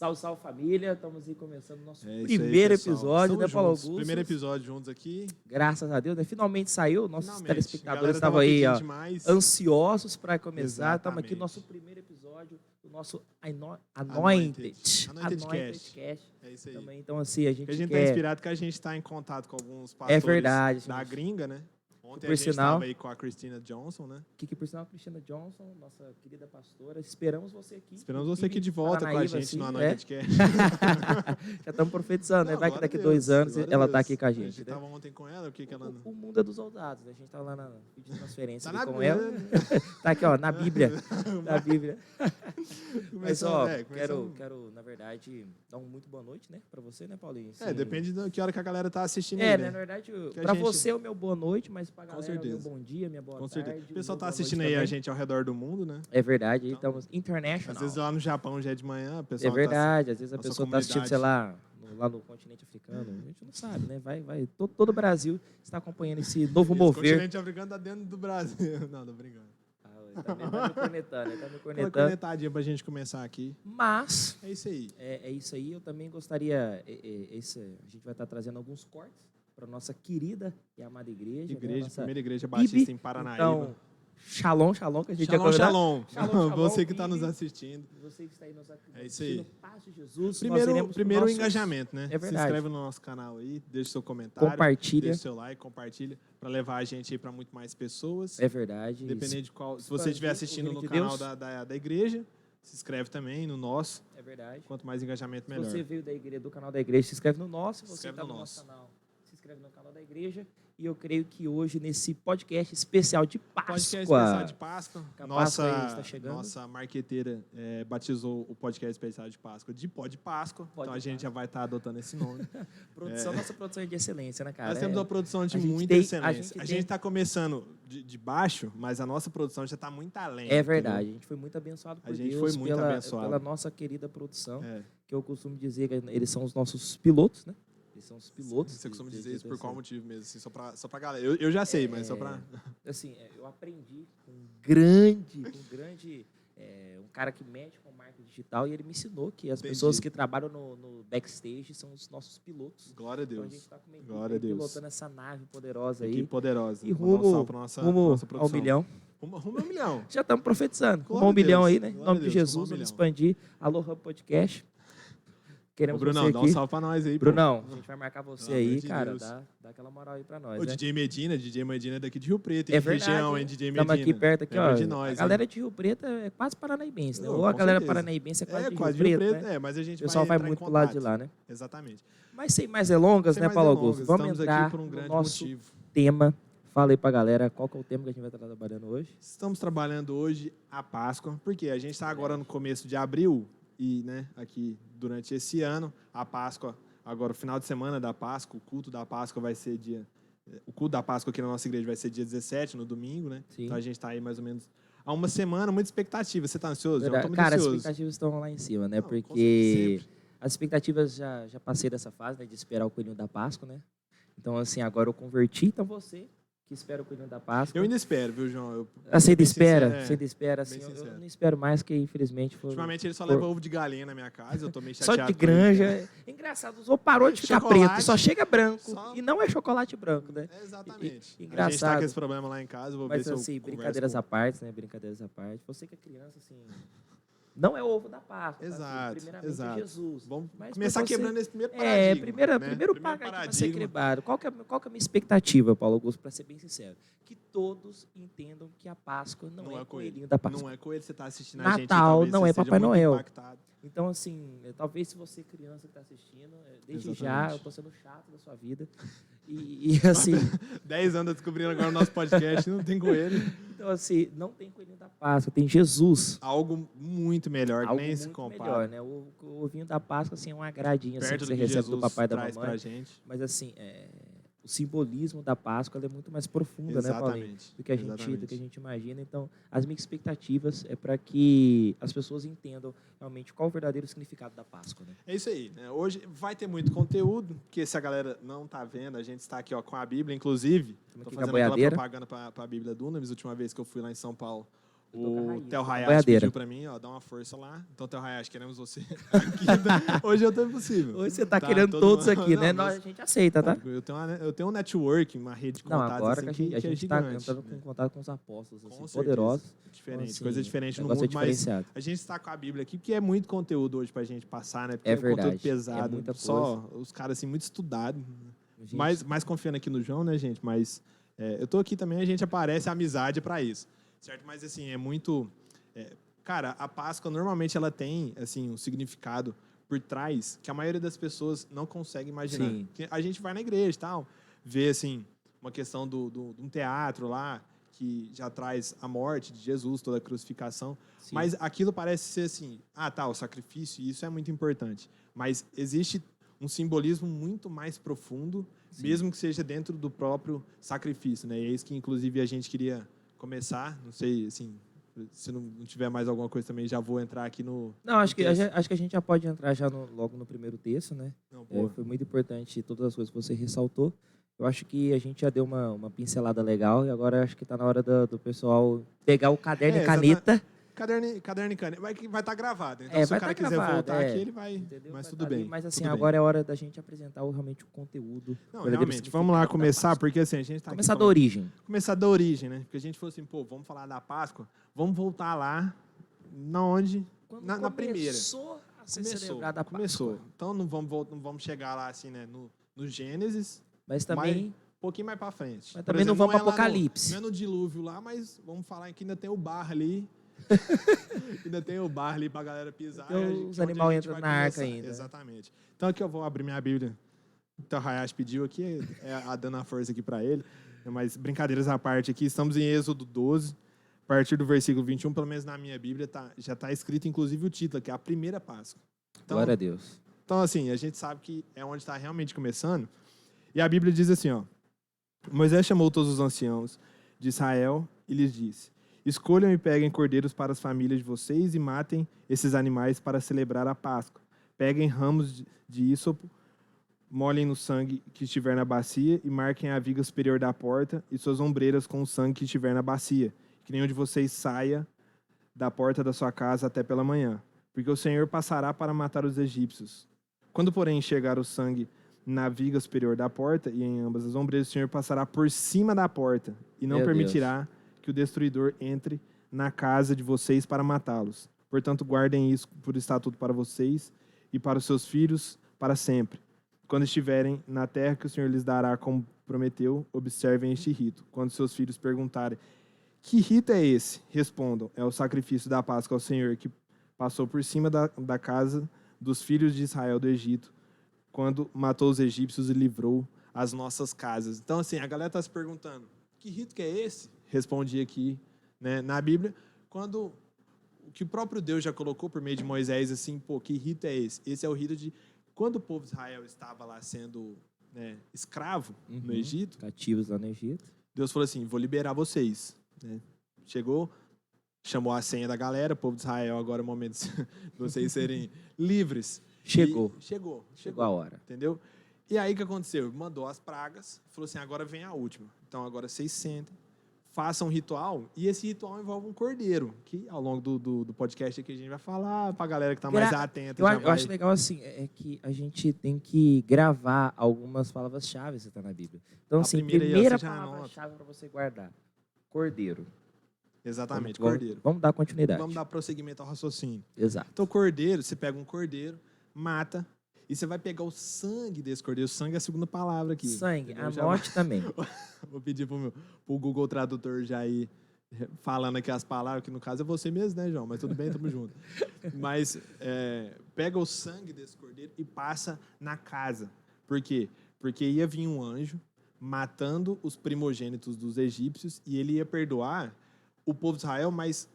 Salve, salve família, estamos aí começando o nosso primeiro episódio, né, Paulo juntos. Augusto? Primeiro episódio juntos aqui. Graças a Deus, né? Finalmente saiu, nossos telespectadores estavam aí, ó, demais. ansiosos para começar. Estamos aqui Exatamente. no nosso primeiro episódio do nosso Anointed Cast. É isso aí. Também, então, assim, a gente a gente quer... tá inspirado que a gente está em contato com alguns pastores verdade, da gente. gringa, né? Ontem Por a gente sinal- estava aí com a Christina Johnson, né? Que por sinal, Cristina Johnson, nossa querida pastora, esperamos você aqui. Esperamos você aqui de volta com a gente assim, no Anointed Cast. Já estamos profetizando, né? Não, Vai que glória daqui a 2 Deus, anos glória ela a tá Deus. aqui com a A gente. gente Né? estava ontem com ela, o que ela... O mundo é dos ousados, né? A gente tá lá na pedindo transferência Tá ali na com Bíblia. ela. Tá aqui, ó, na Bíblia. Na Bíblia. Mas, ó, começamos- quero, na verdade, dar uma muito boa noite, né? Pra você, né, Paulinho? depende de que hora que a galera tá assistindo É, aí, né? né? Na verdade, Que a pra gente- você é o meu boa noite, mas pra galera é o meu certeza. bom dia, minha boa Com tarde. certeza. O pessoal meu tá boa assistindo noite aí a também. gente ao redor do mundo, né? É verdade, aí Então, estamos international. Às vezes lá no Japão já é de manhã, o É pessoal verdade, às vezes a nossa pessoa está assistindo, sei lá no continente africano. A gente não sabe, né? Vai. Todo o Brasil está acompanhando esse novo O mover. continente africano tá dentro do Brasil. Não, tô brincando. Tá me cornetando, né? Tá me Aquela cornetando. conectadinha pra gente começar aqui. Mas, É isso aí. é isso aí. Eu também gostaria... a gente vai estar trazendo alguns cortes para nossa querida e amada igreja. Igreja, né? Nossa primeira igreja PIB. batista em Paranaíba. Então, shalom, que a gente Shalom, vai convidar. shalom. Shalom, Você que está PIB. nos assistindo. Você que está aí nos É isso aí. Paz de Jesus. nós Primeiro iremos pro o nosso- engajamento, né? É verdade. Se inscreve no nosso canal aí, deixa seu comentário. Compartilha. Deixa seu like, compartilha, para levar a gente aí para muito mais pessoas. É verdade. Independente de qual. Se você expandir estiver o assistindo reino no de canal Deus. da igreja, se inscreve também no nosso. É verdade. Quanto mais engajamento, Se melhor. você veio da igreja, do canal da igreja, se inscreve no nosso. Se Se você inscreve está no no nosso. nosso canal, se inscreve no canal da igreja. E eu creio que hoje, nesse podcast especial de Páscoa... Podcast especial de Páscoa. Que a Páscoa aí está Nossa, chegando. nossa marqueteira batizou o podcast especial de Páscoa de Pó de Páscoa. Pó Então de a gente já vai estar adotando esse nome. Nossa produção é de excelência, né, cara? Nós temos uma produção de a gente muita tem- excelência. A gente tem- está começando de baixo, mas a nossa produção já está muito além. É verdade. entendeu? A gente foi muito abençoado por A gente Deus foi muito pela, abençoado. pela nossa querida produção, É. que eu costumo dizer que eles são os nossos pilotos, né? Eles são os pilotos. Você costuma de- dizer de- isso por dessa- qual motivo mesmo? Assim, só pra galera. Eu já sei, mas só pra... Assim, eu aprendi com um grande, um cara que mexe com marketing digital e ele me ensinou que as Entendi. pessoas que trabalham no backstage são os nossos pilotos. Glória a Então a Deus. gente está com uma equipe Glória a Deus. pilotando essa nave poderosa aí. Que poderosa. E Vou dar um rumo, salve pra nossa rumo produção. ao milhão. Rumo ao milhão. Já estamos profetizando. Rumo Glória ao a milhão Deus. aí, né? Em Glória nome a de Deus, rumo ao Jesus, vamos milhão. expandir. Alô, Hub Podcast. Ô, Queremos Brunão, você dá um aqui. salve pra nós aí. pô. Brunão, a gente vai marcar você Pelo amor aí, de cara. Deus. Dá aquela moral aí pra nós, Ô, né? DJ Medina é daqui de Rio Preto, hein? É verdade. Região, hein, DJ Medina. Estamos aqui perto, aqui, Lembra ó. de nós, a hein? galera de Rio Preto é quase paranaíbense, né? Ô, Ou a com galera certeza. paranaíbense é quase de quase Rio Preto, né? mas a gente O pessoal vai entrar em muito pro lado de contato. lá, né? Exatamente. Mas sem mais delongas, Sem né, mais Paulo delongas, Augusto? Vamos estamos entrar aqui por um no grande nosso motivo. tema. Fala aí pra galera qual que é o tema que a gente vai estar trabalhando hoje. Estamos trabalhando hoje a Páscoa, porque a gente está agora no começo de abril e, né, aqui durante esse ano, a Páscoa, agora o final de semana da Páscoa, o culto da Páscoa vai ser o culto da Páscoa aqui na nossa igreja vai ser dia 17, no domingo, né? Sim. Então a gente está aí mais ou menos há uma semana, muita expectativa. Você está ansioso? Eu tô muito Cara, as ansioso. expectativas estão lá em cima, né? Não, com Porque certeza, as expectativas já passei dessa fase, né? De esperar o coelhinho da Páscoa, né? Então, assim, agora eu converti. Então, você que espera o coelhinho da Páscoa... Eu ainda espero, viu, João? Você ainda bem espera? sincero, Você ainda espera, assim. bem Eu sincero. não espero mais, que infelizmente... Ultimamente ele só leva ovo de galinha na minha casa, eu tô meio Só chateado. de com ele. granja. É engraçado, o ovo parou de ficar Chocolate. preto, só chega branco. Só- E não é chocolate branco, né? Exatamente. A gente tá Engraçado. com esse problema lá em casa, vou ver Mas se eu assim, converso brincadeiras com- à parte, né? Brincadeiras à parte. Você que é criança, assim... Não é o ovo da Páscoa, tá? Assim, Exato, primeiramente exato. é Jesus. Vamos Mas começar pra você- quebrando esse primeiro paradigma. Primeiro paradigma vai ser quebrado. Qual que é a minha expectativa, Paulo Augusto, para ser bem sincero? Que todos entendam que a Páscoa não é o coelhinho da Páscoa. Não é coelho, você está assistindo a Natal gente. talvez não você é seja Papai muito Noel. impactado. Então, assim, talvez se você criança que está assistindo, desde já, Exatamente. eu estou sendo chato da sua vida. E assim, 10 anos descobrindo agora o nosso podcast, não tem coelho. então, assim, não tem coelhinho da Páscoa, tem Jesus. Algo muito melhor, que Algo nem se muito compara. melhor, né? O ovinho da Páscoa, assim, é um agradinho assim, Perto que do você que recebe Jesus do papai e da traz pra mamãe. gente. Mas, assim, o simbolismo da Páscoa ela é muito mais profunda, né, Paulinho? Exatamente. Do que, a gente, Exatamente. do que a gente imagina. Então, as minhas expectativas é para que as pessoas entendam realmente qual o verdadeiro significado da Páscoa, né? É isso aí, né? Hoje vai ter muito conteúdo, que se a galera não tá vendo, a gente está aqui ó, com a Bíblia, inclusive. Estamos Tô aqui com a fazendo aquela boiadeira. propaganda para a Bíblia Dunamis. A última vez que eu fui lá em São Paulo, O Theo Hayashi pediu pra mim, ó, dá uma força lá. Então, Theo Hayashi, queremos você aqui. Hoje eu tô impossível. Hoje você tá querendo todos aqui, né? Nós, a gente aceita, tá? Eu tenho um network, uma rede de contatos agora assim, que a gente tá entrando em contato com os apóstolos, assim, poderosos. Diferente, então, assim, coisa diferente no mundo, mas a gente está com a Bíblia aqui, porque é muito conteúdo hoje pra gente passar, né? Porque é verdade. Conteúdo pesado, muita só coisa. os caras assim, muito estudados. Mais confiando aqui no João, né, gente? Mas eu tô aqui também, a gente aparece, a amizade pra isso, certo? Mas, assim, é muito... cara, a Páscoa, normalmente, ela tem, assim, um significado por trás que a maioria das pessoas não consegue imaginar. Sim. A gente vai na igreja e tal, vê, assim, uma questão de um teatro lá, que já traz a morte de Jesus, toda a crucificação. Sim. Mas aquilo parece ser assim, o sacrifício, isso é muito importante. Mas existe um simbolismo muito mais profundo, sim, mesmo que seja dentro do próprio sacrifício, né? E é isso que, inclusive, a gente queria começar. Não sei, assim, se não tiver mais alguma coisa também, já vou entrar aqui no... Não, acho que a gente já pode entrar já logo no primeiro texto, né? Não, foi muito importante todas as coisas que você ressaltou. Eu acho que a gente já deu uma pincelada legal e agora acho que está na hora do pessoal pegar o caderno e caneta. Caderno e caneta. Vai estar gravado. Então, se o cara quiser voltar aqui, ele vai. Entendeu? Mas tudo bem. Mas, assim, agora é hora da gente apresentar realmente o conteúdo. Não, realmente. Vamos lá começar, porque assim, a gente está Começar da origem. Começar da origem, né? Porque a gente falou assim, vamos falar da Páscoa, vamos voltar lá, na onde? Na primeira. Começou a ser celebrada a Páscoa. Começou. Então, não vamos chegar lá, assim, né? No Gênesis. Mas também... um pouquinho mais para frente. Mas também exemplo, não vamos para Apocalipse. Não é no dilúvio lá, mas vamos falar que ainda tem o bar ali. Ainda tem o bar ali para a galera pisar. Então, os animais entram na arca ainda. Exatamente. Então aqui eu vou abrir minha Bíblia. Então o Hayashi pediu aqui, dando a força aqui para ele. Mas brincadeiras à parte aqui, estamos em Êxodo 12, a partir do versículo 21, pelo menos na minha Bíblia, já está escrito inclusive o título, que é a primeira Páscoa. Então, glória a Deus. Então, assim, a gente sabe que é onde está realmente começando. E a Bíblia diz assim, ó. Moisés chamou todos os anciãos de Israel e lhes disse: escolham e peguem cordeiros para as famílias de vocês e matem esses animais para celebrar a Páscoa. Peguem ramos de ísopo, molhem no sangue que estiver na bacia e marquem a viga superior da porta e suas ombreiras com o sangue que estiver na bacia. Que nenhum de vocês saia da porta da sua casa até pela manhã, porque o Senhor passará para matar os egípcios. Quando, porém, enxergar o sangue na viga superior da porta e em ambas as ombreiras, o Senhor passará por cima da porta e não permitirá que o destruidor entre na casa de vocês para matá-los. Portanto, guardem isso por estatuto para vocês e para os seus filhos para sempre. Quando estiverem na terra que o Senhor lhes dará como prometeu, observem este rito. Quando seus filhos perguntarem: que rito é esse? Respondam: é o sacrifício da Páscoa ao Senhor que passou por cima da casa dos filhos de Israel do Egito, quando matou os egípcios e livrou as nossas casas. Então, assim, a galera está se perguntando, que rito que é esse? Respondi aqui, né, na Bíblia, quando o que o próprio Deus já colocou por meio de Moisés, assim, que rito é esse? Esse é o rito de quando o povo de Israel estava lá sendo, né, escravo no Egito, cativos lá no Egito, Deus falou assim, vou liberar vocês. Né? Chegou, chamou a senha da galera, o povo de Israel, agora é o momento de vocês serem livres. Chegou a hora. Entendeu? E aí o que aconteceu? Mandou as pragas, falou assim, agora vem a última. Então agora vocês sentem, façam um ritual, e esse ritual envolve um cordeiro, que ao longo do podcast aqui a gente vai falar para a galera que está mais atenta. Eu acho legal assim, que a gente tem que gravar algumas palavras-chave que está na Bíblia. Então, assim, primeira palavra-chave para você guardar, cordeiro. Exatamente, cordeiro. Vamos dar continuidade. Vamos dar prosseguimento ao raciocínio. Exato. Então, cordeiro, você pega um cordeiro, mata, e você vai pegar o sangue desse cordeiro. Sangue é a segunda palavra aqui. Sangue, anote também. Vou pedir pro Google Tradutor já ir falando aqui as palavras, que no caso é você mesmo, né, João? Mas tudo bem, tamo junto. Mas pega o sangue desse cordeiro e passa na casa. Por quê? Porque ia vir um anjo matando os primogênitos dos egípcios e ele ia perdoar o povo de Israel, mas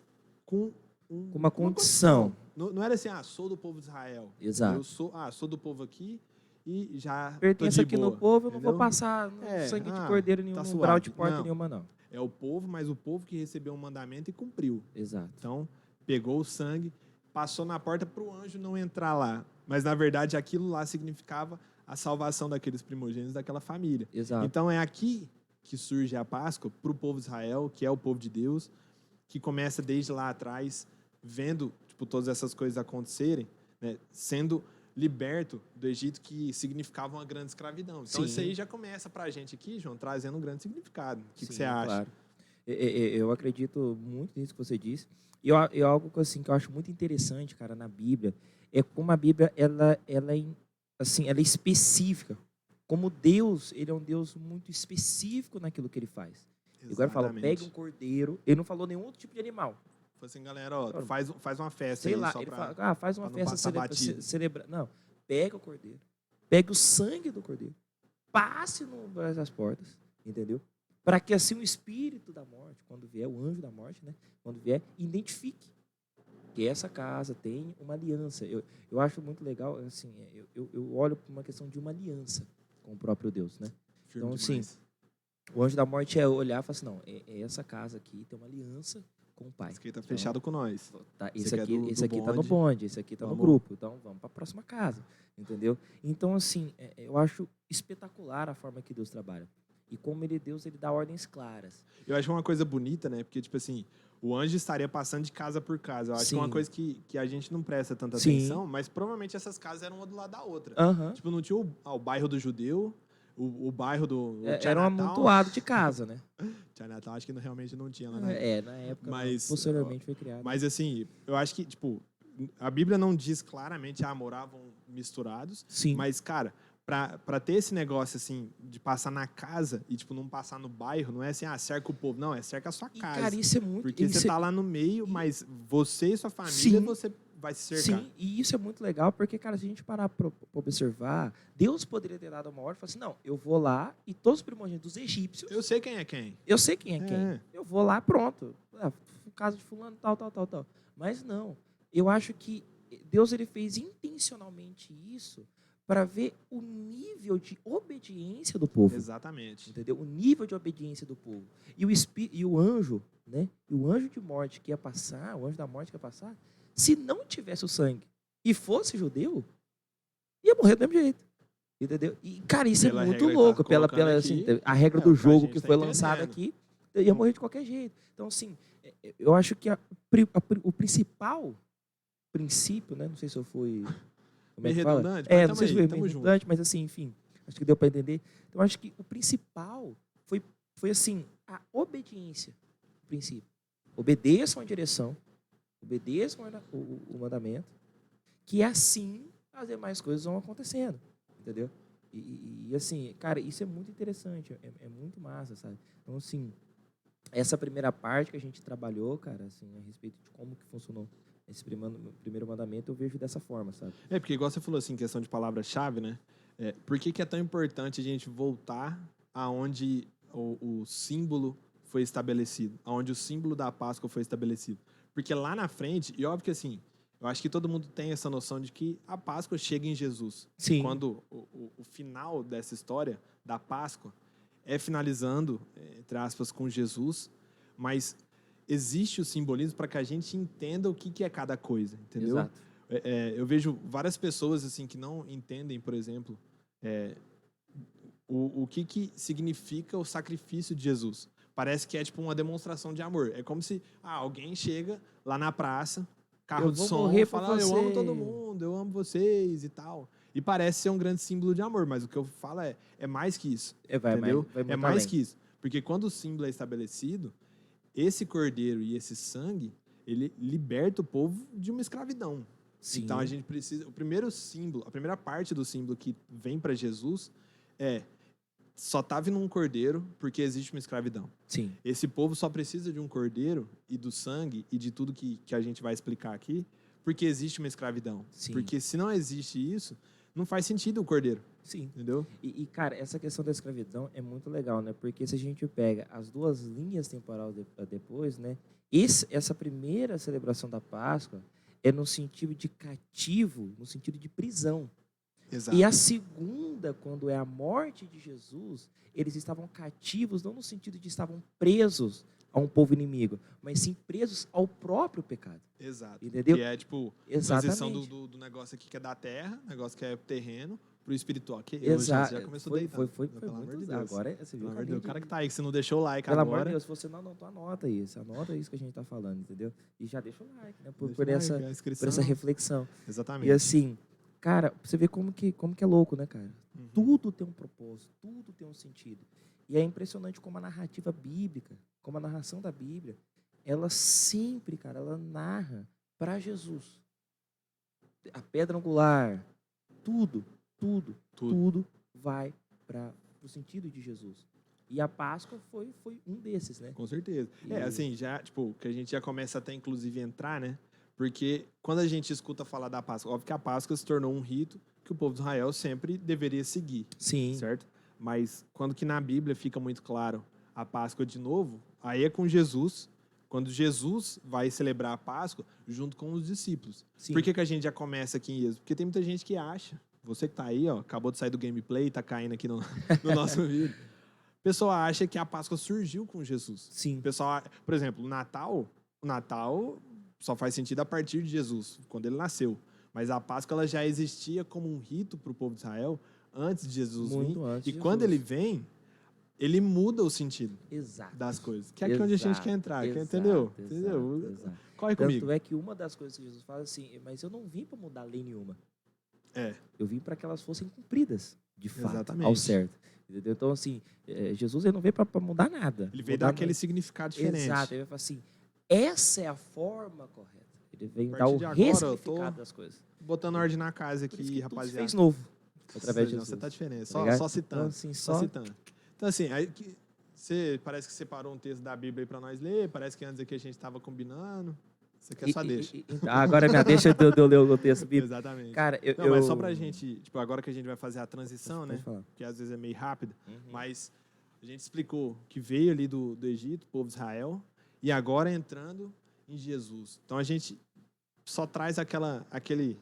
com uma condição. Não era assim, sou do povo de Israel. Exato. Eu sou do povo aqui e já pertenço aqui no povo, eu não vou passar sangue de cordeiro nenhum, no umbral de porta nenhuma, não. É o povo, mas o povo que recebeu um mandamento e cumpriu. Exato. Então, pegou o sangue, passou na porta para o anjo não entrar lá. Mas, na verdade, aquilo lá significava a salvação daqueles primogênitos daquela família. Exato. Então, é aqui que surge a Páscoa para o povo de Israel, que é o povo de Deus. que começa desde lá atrás, vendo tipo, todas essas coisas acontecerem, né, sendo liberto do Egito, que significava uma grande escravidão. Então, isso aí já começa para a gente aqui, João, trazendo um grande significado. O que você acha? Claro. Eu acredito muito nisso que você disse. E algo assim, que eu acho muito interessante, cara, na Bíblia, é como a Bíblia ela é específica. Como Deus, ele é um Deus muito específico naquilo que ele faz. Exatamente. Agora fala, pegue um cordeiro. Ele não falou nenhum outro tipo de animal. Falou assim, galera, ó, faz uma festa sei aí, lá, só ele pra, fala, faz uma festa celebrar. Não, pega o cordeiro. Pega o sangue do cordeiro. Passe nas portas, entendeu? Para que assim o espírito da morte, quando vier, o anjo da morte, né? Quando vier, identifique que essa casa tem uma aliança. Eu acho muito legal, assim, eu olho para uma questão de uma aliança com o próprio Deus, né? Então, assim, o anjo da morte é olhar e falar assim, não, essa casa aqui tem uma aliança com o Pai. Esse aqui está fechado com nós. Tá, esse aqui está no bonde, esse aqui está no grupo. Então, vamos para a próxima casa, entendeu? Então, assim, eu acho espetacular a forma que Deus trabalha. E como Deus dá ordens claras. Eu acho uma coisa bonita, né? Porque, tipo assim, o anjo estaria passando de casa por casa. Eu acho que é uma coisa que a gente não presta tanta atenção, mas provavelmente essas casas eram uma do lado da outra. Tipo, não tinha o bairro do judeu, o bairro do era um amontoado de casa, né? Chinatown acho que realmente não tinha lá na época. Na época, mas posteriormente foi criado. Mas, assim, eu acho que, tipo, a Bíblia não diz claramente, moravam misturados. Sim. Mas, cara, pra ter esse negócio, assim, de passar na casa e, tipo, não passar no bairro, não é assim, cerca o povo. Não, cerca a sua casa. Cara, isso é muito... Porque você tá lá no meio, mas você e sua família, você vai se cercar. Sim, e isso é muito legal, porque, cara, se a gente parar para observar, Deus poderia ter dado uma ordem e falar assim, não, eu vou lá e todos os primogênitos dos egípcios... Eu sei quem é quem. Eu sei quem é quem. Eu vou lá, pronto. Casa de fulano, tal. Mas não. Eu acho que Deus ele fez intencionalmente isso para ver o nível de obediência do povo. Exatamente. Entendeu? O nível de obediência do povo. E o anjo, né? E o anjo de morte que ia passar, o anjo da morte que ia passar, se não tivesse o sangue e fosse judeu, ia morrer do mesmo jeito. Entendeu? E, cara, isso pela é muito louco. Pela assim, a regra do jogo que foi lançada aqui, ia morrer de qualquer jeito. Então, assim, eu acho que o principal princípio, né? Não sei se eu fui... Meio redundante, não sei se foi meio redundante, mas assim, enfim, acho que deu para entender. Então, acho que o principal foi assim, a obediência, o princípio. Obedeçam a direção, obedeçam o mandamento, que assim as demais coisas vão acontecendo, entendeu? E assim, cara, isso é muito interessante, é muito massa, sabe? Então, assim, essa primeira parte que a gente trabalhou, cara, assim, a respeito de como que funcionou esse primeiro mandamento, eu vejo dessa forma, sabe? Porque igual você falou assim, questão de palavra-chave, né? Por que é tão importante a gente voltar aonde o símbolo foi estabelecido, aonde o símbolo da Páscoa foi estabelecido? Porque lá na frente, e óbvio que assim, eu acho que todo mundo tem essa noção de que a Páscoa chega em Jesus. Sim. Quando o final dessa história da Páscoa é finalizando, entre aspas, com Jesus, mas existe o simbolismo para que a gente entenda o que é cada coisa, entendeu? Exato. Eu vejo várias pessoas assim que não entendem, por exemplo, o que significa o sacrifício de Jesus. Parece que é tipo uma demonstração de amor. É como se alguém chega lá na praça, carro de som, e fala, eu amo todo mundo, eu amo vocês e tal. E parece ser um grande símbolo de amor, mas o que eu falo é mais que isso, entendeu? Vai mais além. Que isso. Porque quando o símbolo é estabelecido, esse cordeiro e esse sangue, ele liberta o povo de uma escravidão. Sim. Então, a gente precisa... O primeiro símbolo, a primeira parte do símbolo que vem para Jesus só está vindo um cordeiro porque existe uma escravidão. Sim. Esse povo só precisa de um cordeiro e do sangue e de tudo que a gente vai explicar aqui porque existe uma escravidão. Sim. Porque se não existe isso, não faz sentido o cordeiro. Sim. Entendeu? E, cara, essa questão da escravidão é muito legal, né? Porque se a gente pega as duas linhas temporais depois, né? Essa primeira celebração da Páscoa é no sentido de cativo, no sentido de prisão. Exato. E a segunda, quando é a morte de Jesus, eles estavam cativos, não no sentido de estavam presos a um povo inimigo, mas sim presos ao próprio pecado. Exato. Entendeu? Que é, tipo, Exatamente. transição do negócio aqui que é da terra, negócio que é terreno, pro espiritual. Que Exato. Já começou Foi deitando. foi Pelo amor muito de Deus. agora você viu Pelo que amor de Deus. O gente- cara que tá aí, que você não deixou o like Pelo agora. amor de Deus, se você não anotou, anota isso que a gente está falando, entendeu? E já deixa o like, né? deixa Por o like, essa, a por inscrição. essa reflexão. Exatamente. E assim, cara, você vê como que é louco, né, cara? Uhum. Tudo tem um propósito, tudo tem um sentido. E é impressionante como a narrativa bíblica, como a narração da Bíblia, ela sempre, cara, ela narra para Jesus. A pedra angular, tudo vai para o sentido de Jesus. E a Páscoa foi um desses, né? Com certeza. E- Assim, já, tipo, que a gente já começa até, inclusive, a entrar, né? Porque quando a gente escuta falar da Páscoa, óbvio que a Páscoa se tornou um rito que o povo de Israel sempre deveria seguir, Sim, certo? Mas quando que na Bíblia fica muito claro a Páscoa de novo, aí é com Jesus, quando Jesus vai celebrar a Páscoa junto com os discípulos. sim. Por que a gente já começa aqui em Êxodo? Porque tem muita gente que acha, você que tá aí, ó, acabou de sair do gameplay, tá caindo aqui no nosso vídeo, o pessoal acha que a Páscoa surgiu com Jesus. Sim. O pessoal, por exemplo, o Natal só faz sentido a partir de Jesus, quando ele nasceu. Mas a Páscoa ela já existia como um rito para o povo de Israel antes de Jesus Muito vir. antes E de quando Jesus. ele vem, ele muda o sentido Exato. das coisas. Que é aqui onde a gente quer entrar, entendeu? Entendeu? Exato. Corre comigo. Tanto é que uma das coisas que Jesus fala assim, mas eu não vim para mudar lei nenhuma. É. Eu vim para que elas fossem cumpridas, de fato, Exatamente. ao certo. Entendeu? Então, assim, Jesus ele não veio para mudar nada. Ele veio Mudar dar aquele significado diferente. Exato. Ele vai falar assim, essa é a forma correta. Ele vem A dar o partir de agora, eu ressignificado tô das coisas. botando ordem na casa Por isso aqui, que tudo se rapaziada. fez novo, através de Não, Jesus. você tá diferente. Tá ligado? Só citando. Então, assim, Só citando. Então, assim, aí você parece que separou um texto da Bíblia aí pra nós ler. Parece que antes aqui a gente tava combinando. Você quer só deixa. Agora é minha deixa de eu ler o texto bíblico. Exatamente. Cara, Não, mas só pra gente, tipo, agora que a gente vai fazer a transição, Pode né? falar. Que às vezes é meio rápido, Uhum. mas a gente explicou que veio ali do Egito, o povo de Israel, e agora entrando em Jesus. Então a gente só traz aquele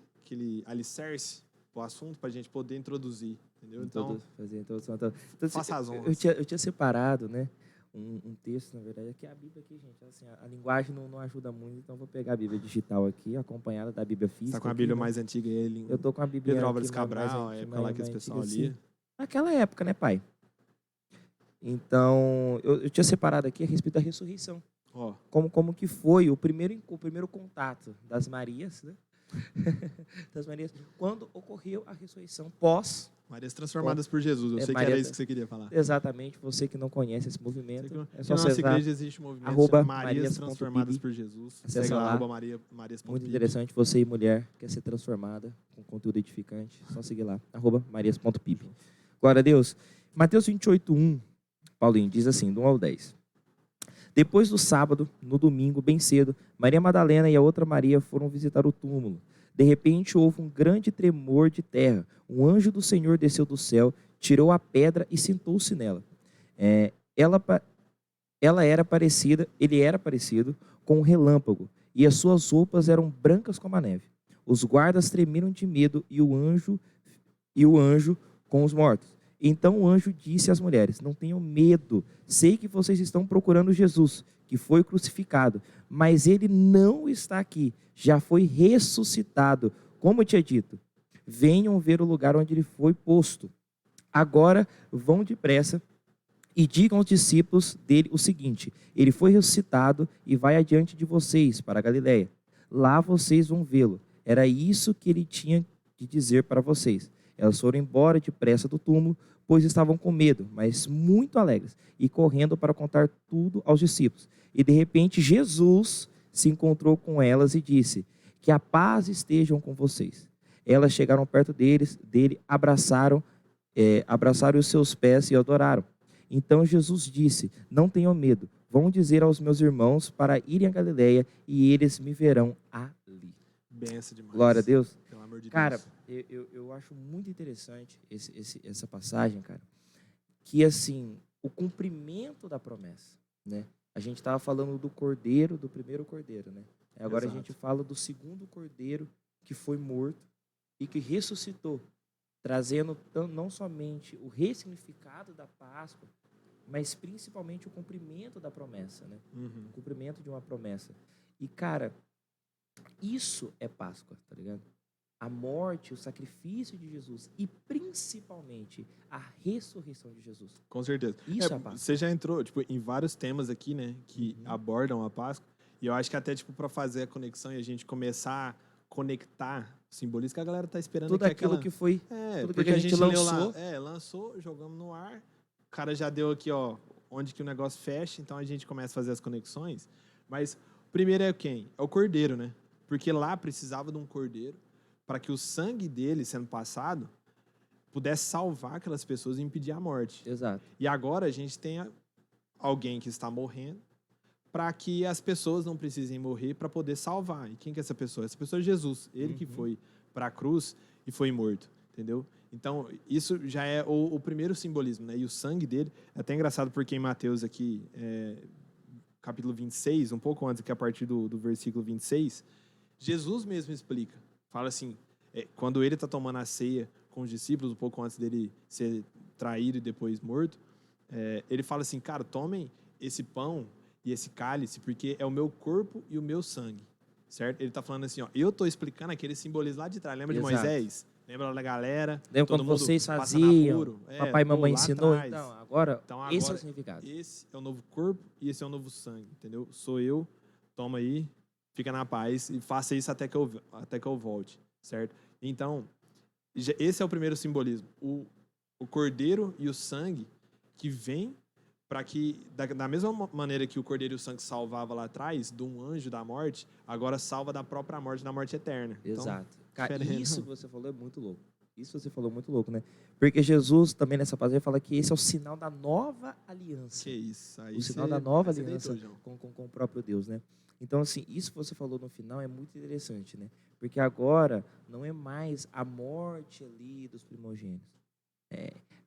alicerce pro assunto pra gente poder introduzir, entendeu? Então, fazer a introdução. Então, assim, faça as honras. eu tinha separado, né, um texto, na verdade, aqui é a Bíblia aqui, gente. Assim, a linguagem não ajuda muito, então vou pegar a Bíblia digital aqui, acompanhada da Bíblia física. Você tá com a aqui, Bíblia né? mais antiga aí, ele Eu tô com a Bíblia Pedro Álvares aqui mais Cabral, a antiga, época lá que esse mais pessoal antiga, lia. assim. Naquela época, né, pai? Então, eu tinha separado aqui a respeito da ressurreição. Ó, Como que foi o primeiro contato das Marias, né? Das Marias, quando ocorreu a ressurreição pós. Marias transformadas por Jesus. Eu sei que Maria- era isso que você queria falar. Exatamente, você que não conhece esse Sei movimento, que é na só nossa acessar. igreja existe um movimento arroba chamado Marias marias.pib. Transformadas por Jesus. Acessa Segue lá, lá. arroba marias.pib. Muito interessante, você e mulher quer ser transformada com conteúdo edificante, só seguir lá, arroba marias.pib. Glória a Deus. Mateus 28:1, Paulinho, diz assim, do 1 ao 10. Depois do sábado, no domingo, bem cedo, Maria Madalena e a outra Maria foram visitar o túmulo. De repente houve um grande tremor de terra. Um anjo do Senhor desceu do céu, tirou a pedra e sentou-se nela. Ele era parecido com um relâmpago, e as suas roupas eram brancas como a neve. Os guardas tremiam de medo e o anjo com os mortos. Então o anjo disse às mulheres: não tenham medo, sei que vocês estão procurando Jesus, que foi crucificado, mas ele não está aqui, já foi ressuscitado, como eu tinha dito. Venham ver o lugar onde ele foi posto. Agora vão depressa e digam aos discípulos dele o seguinte: ele foi ressuscitado e vai adiante de vocês para a Galiléia. Lá vocês vão vê-lo. Era isso que ele tinha de dizer para vocês. Elas foram embora depressa do túmulo, pois estavam com medo, mas muito alegres, e correndo para contar tudo aos discípulos. E de repente Jesus se encontrou com elas e disse: que a paz estejam com vocês. Elas chegaram perto dele, abraçaram os seus pés e o adoraram. Então Jesus disse: não tenham medo, vão dizer aos meus irmãos para irem a Galiléia e eles me verão ali. Benção demais. Glória a Deus. Pelo amor de Cara, Deus. eu acho muito interessante essa passagem, cara, que assim, o cumprimento da promessa, né? A gente estava falando do cordeiro, do primeiro cordeiro, né? Agora Exato. a gente fala do segundo cordeiro que foi morto e que ressuscitou, trazendo não somente o ressignificado da Páscoa, mas principalmente o cumprimento da promessa, né? Uhum. O cumprimento de uma promessa. E, cara, isso é Páscoa, tá ligado? A morte, o sacrifício de Jesus e principalmente a ressurreição de Jesus. Com certeza. Isso é a Páscoa. Você já entrou, tipo, em vários temas aqui, né, que abordam a Páscoa. E eu acho que até, tipo, para fazer a conexão e a gente começar a conectar o simbolismo que a galera tá esperando Tudo que aquilo que foi, tudo porque que a gente leu lançou. lá, lançou, jogamos no ar. O cara já deu aqui, ó, onde que o negócio fecha, então a gente começa a fazer as conexões. Mas o primeiro é quem? É o cordeiro, né? Porque lá precisava de um cordeiro para que o sangue dele sendo passado pudesse salvar aquelas pessoas e impedir a morte. Exato. E agora a gente tem alguém que está morrendo para que as pessoas não precisem morrer para poder salvar. E quem que é essa pessoa? Essa pessoa é Jesus. Ele que foi para a cruz e foi morto, entendeu? Então, isso já é o primeiro simbolismo, né? E o sangue dele, é até engraçado porque em Mateus aqui, capítulo 26, um pouco antes, que a partir do versículo 26, Jesus mesmo explica. Fala assim, quando ele está tomando a ceia com os discípulos, um pouco antes dele ser traído e depois morto, ele fala assim, cara, tomem esse pão e esse cálice, porque é o meu corpo e o meu sangue, certo? Ele está falando assim, ó, eu estou explicando aquele simbolismo lá de trás. Lembra Exato. de Moisés? Lembra da galera? Lembra todo quando mundo vocês passando faziam, apuro? papai e mamãe lá ensinou? atrás. Então, agora, esse é o agora, significado. esse é o novo corpo e esse é o novo sangue, entendeu? Sou eu, toma aí, fica na paz e faça isso até que eu volte, certo? Então, esse é o primeiro simbolismo. O cordeiro e o sangue que vem para que, da mesma maneira que o cordeiro e o sangue salvava lá atrás, de um anjo da morte, agora salva da própria morte, da morte eterna. Exato. Então, Cara, isso que você falou é muito louco. Isso você falou muito louco, né? Porque Jesus também nessa passagem fala que esse é o sinal da nova aliança. Que isso. Aí o sinal da nova você aliança deitou, com o próprio Deus, né? Então, assim, isso que você falou no final é muito interessante, né? Porque agora não é mais a morte ali dos primogênitos.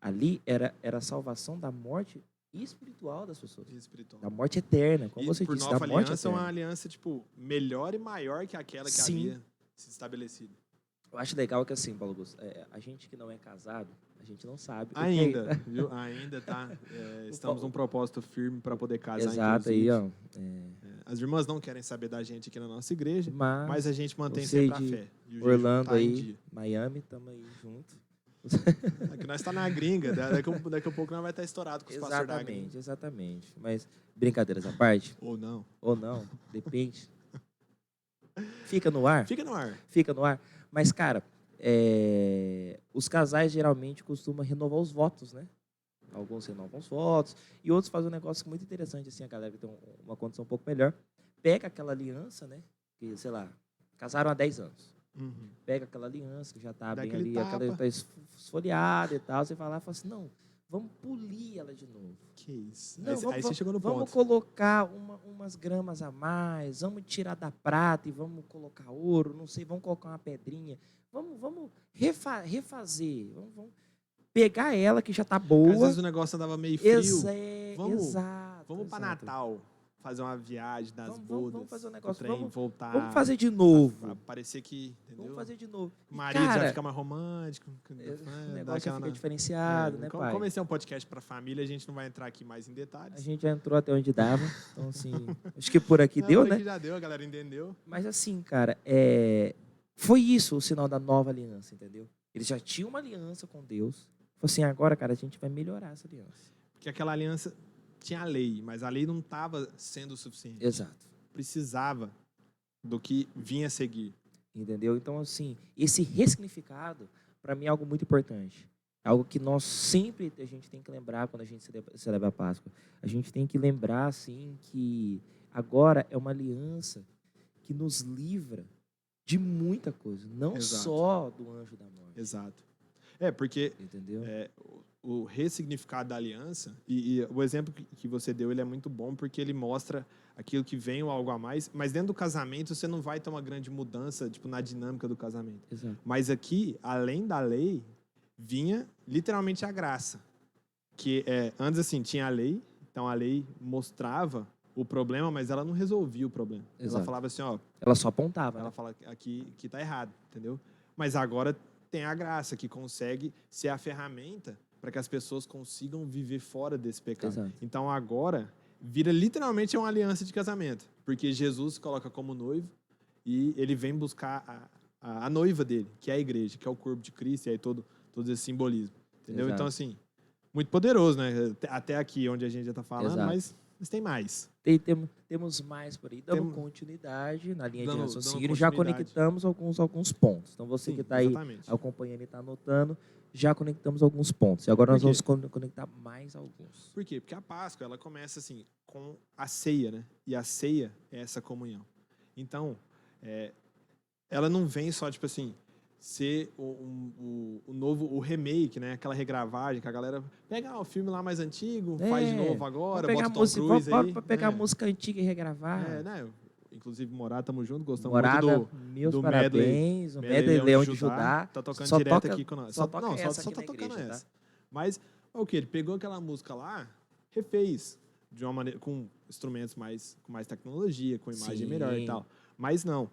Ali era a salvação da morte espiritual das pessoas. espiritual. Da morte eterna, como E você por disse, nova da morte aliança, é eterna. uma aliança, tipo, melhor e maior que aquela que Sim. havia se estabelecido. Eu acho legal que, assim, Paulo Augusto, a gente que não é casado, a gente não sabe. Ainda, viu? Ainda tá. Estamos num propósito firme para poder casar. Exato, aí, ó. As irmãs não querem saber da gente aqui na nossa igreja, Mas mas a gente mantém você sempre a de fé. E o Orlando jejum tá em aí, dia. Miami, estamos aí junto. Aqui nós tá na gringa, daqui a pouco nós vai estar estourado com os pastores da gringa. Exatamente. Mas, brincadeiras à parte, Ou não. depende. Fica no ar? Fica no ar. Fica no ar. Mas, cara, os casais geralmente costumam renovar os votos, né? Alguns renovam os votos e outros fazem um negócio muito interessante, assim, a galera que tem uma condição um pouco melhor, pega aquela aliança, né? Que, sei lá, casaram há 10 anos. Uhum. Pega aquela aliança que já está bem aquele ali, tapa. aquela está esfoliada e tal, você vai lá e fala assim, não, vamos polir ela de novo. Que isso. Não, Aí você chegou no ponto. Vamos colocar umas gramas a mais, vamos tirar da prata e vamos colocar ouro, não sei, vamos colocar uma pedrinha. Vamos refazer, vamos pegar ela que já está boa. Às vezes o negócio andava meio frio. Exato. Vamos para Natal fazer uma viagem das bodas. Vamos fazer um negócio. Voltar. Vamos fazer de novo. Pra parecer que, entendeu? Vamos fazer de novo. O marido já fica mais romântico. O negócio já fica diferenciado, né, pai? Como esse é um podcast para família, a gente não vai entrar aqui mais em detalhes. A gente já entrou até onde dava. Então, assim, acho que por aqui deu, por aqui né? já deu, a galera entendeu. Mas, assim, cara, foi isso o sinal da nova aliança, entendeu? Eles já tinham uma aliança com Deus. Falei assim, agora, cara, a gente vai melhorar essa aliança. Porque aquela aliança tinha a lei, mas a lei não estava sendo o suficiente. Exato. Precisava do que vinha a seguir. Entendeu? Então, assim, esse ressignificado, para mim, é algo muito importante. É algo que nós sempre, a gente tem que lembrar quando a gente celebra a Páscoa. A gente tem que lembrar, assim, que agora é uma aliança que nos livra de muita coisa. Não Exato. Só do anjo da morte. Exato. Porque entendeu? O ressignificado da aliança, e o exemplo que você deu, ele é muito bom, porque ele mostra aquilo que vem ou algo a mais, mas dentro do casamento você não vai ter uma grande mudança, tipo, na dinâmica do casamento. Exato. Mas aqui, além da lei, vinha literalmente a graça. Que antes, assim, tinha a lei, então a lei mostrava o problema, mas ela não resolvia o problema. Exato. Ela falava assim, ó... Ela só apontava. Ela fala aqui tá errado, entendeu? Mas agora tem a graça, que consegue ser a ferramenta para para que as pessoas consigam viver fora desse pecado. Exato. Então agora vira literalmente uma aliança de casamento, porque Jesus se coloca como noivo e ele vem buscar a noiva dele, que é a igreja, que é o corpo de Cristo, e aí todo esse simbolismo. Entendeu? Exato. Então, assim, muito poderoso, né? Até aqui onde a gente já está falando, Exato. mas tem mais. Temos mais por aí, dando continuidade na linha de Dando raciocínio, já continuidade. conectamos alguns pontos. Então, você que está aí Exatamente. acompanhando e está anotando, já conectamos alguns pontos. E agora nós vamos conectar mais alguns. Por quê? Porque a Páscoa, ela começa assim, com a ceia, né? E a ceia é essa comunhão. Então, ela não vem só, tipo assim, ser o remake, né? Aquela regravagem que a galera pega o filme lá mais antigo, faz de novo agora, bota o Tom Cruise aí. Pode pegar a música antiga e regravar. Né? Inclusive, Morada, tamo junto, gostamos Morada, muito meus do parabéns, o Medley Leão de Judá. Tá tocando só direto toca, aqui com nós. Só toca essa só aqui tá na tocando igreja, essa. tá? Mas, o que? Ele pegou aquela música lá, refez de uma maneira, com instrumentos com mais tecnologia, com imagem melhor e tal. Mas não.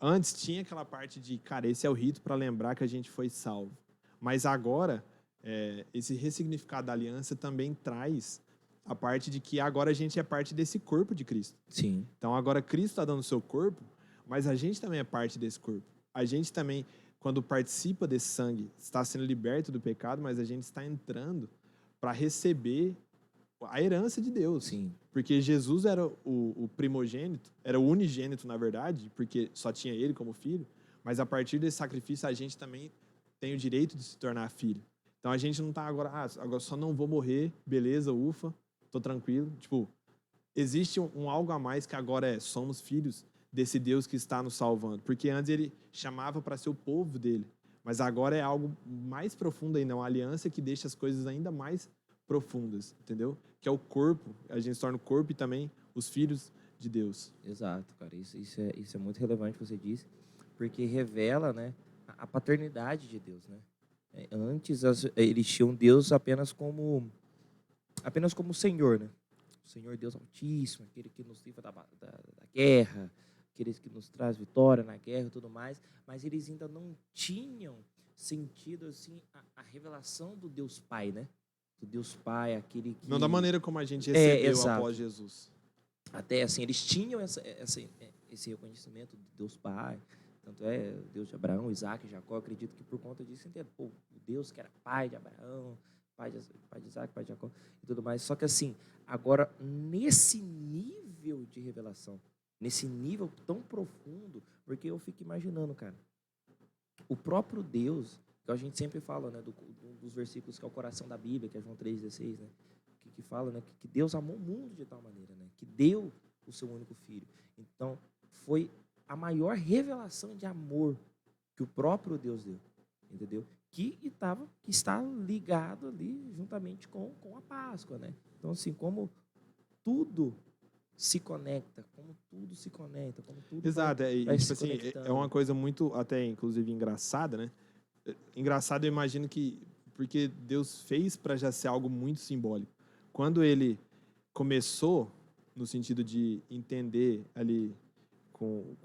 Antes tinha aquela parte de, cara, esse é o rito para lembrar que a gente foi salvo. Mas agora, esse ressignificado da aliança também traz a parte de que agora a gente é parte desse corpo de Cristo. Sim. Então agora Cristo está dando o seu corpo, mas a gente também é parte desse corpo. A gente também, quando participa desse sangue, está sendo liberto do pecado, mas a gente está entrando para receber a herança de Deus. Sim. Porque Jesus era o primogênito, era o unigênito, na verdade, porque só tinha ele como filho, mas a partir desse sacrifício a gente também tem o direito de se tornar filho. Então a gente não está agora só não vou morrer, beleza, ufa, tô tranquilo. Tipo, existe um algo a mais que agora somos filhos desse Deus que está nos salvando. Porque antes ele chamava para ser o povo dele, mas agora é algo mais profundo ainda, uma aliança que deixa as coisas ainda mais profundas, entendeu? Que é o corpo, a gente se torna o corpo e também os filhos de Deus. Exato, cara. Isso é muito relevante que você disse, porque revela, né, a paternidade de Deus, né? Antes eles tinham Deus apenas como Senhor, né? O Senhor Deus Altíssimo, aquele que nos livra da guerra, aquele que nos traz vitória na guerra e tudo mais, mas eles ainda não tinham sentido assim a revelação do Deus Pai, né? Do Deus Pai, aquele que... Não da maneira como a gente recebeu exato. após Jesus. Até assim, eles tinham esse reconhecimento de Deus Pai, tanto Deus de Abraão, Isaac e Jacó. Acredito que por conta disso entenderam, o Deus que era pai de Abraão, pai de Isaac, pai de Jacó e tudo mais. Só que assim, agora nesse nível de revelação, nesse nível tão profundo, porque eu fico imaginando, cara, o próprio Deus, que a gente sempre fala, né, dos versículos que é o coração da Bíblia, que é João 3,16, né, que fala, né, que Deus amou o mundo de tal maneira, né, que deu o seu único filho. Então, foi a maior revelação de amor que o próprio Deus deu, entendeu? Que está ligado ali juntamente com a Páscoa, né? Então, assim, como tudo se conecta, como tudo Exato, vai tipo se assim, conectando. é uma coisa muito, até inclusive, engraçada, né? Engraçado, eu imagino que, porque Deus fez para já ser algo muito simbólico. Quando ele começou, no sentido de entender ali com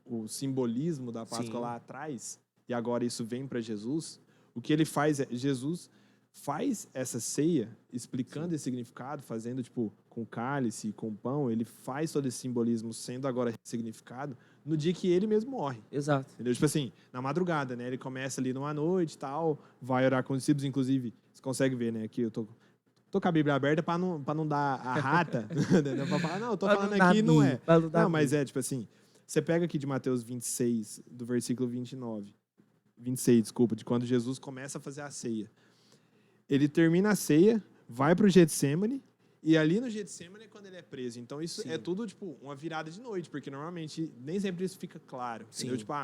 o simbolismo da Páscoa lá atrás, e agora isso vem para Jesus, o que ele faz Jesus faz essa ceia, explicando esse significado, fazendo, tipo, com cálice, com pão, ele faz todo esse simbolismo sendo agora significado no dia que ele mesmo morre. Exato. Entendeu? Tipo assim, na madrugada, né? Ele começa ali numa noite e tal, vai orar com os discípulos, inclusive, você consegue ver, né? Aqui eu tô com a Bíblia aberta para não dar a rata, para falar, não, eu tô falando aqui e não é. Não, mas tipo assim, você pega aqui de Mateus 26, do versículo 26, desculpa, de quando Jesus começa a fazer a ceia. Ele termina a ceia, vai para o Getsêmani, e ali no Getsêmani é quando ele é preso. Então isso é tudo, tipo, uma virada de noite, porque normalmente nem sempre isso fica claro. Entendeu? Tipo,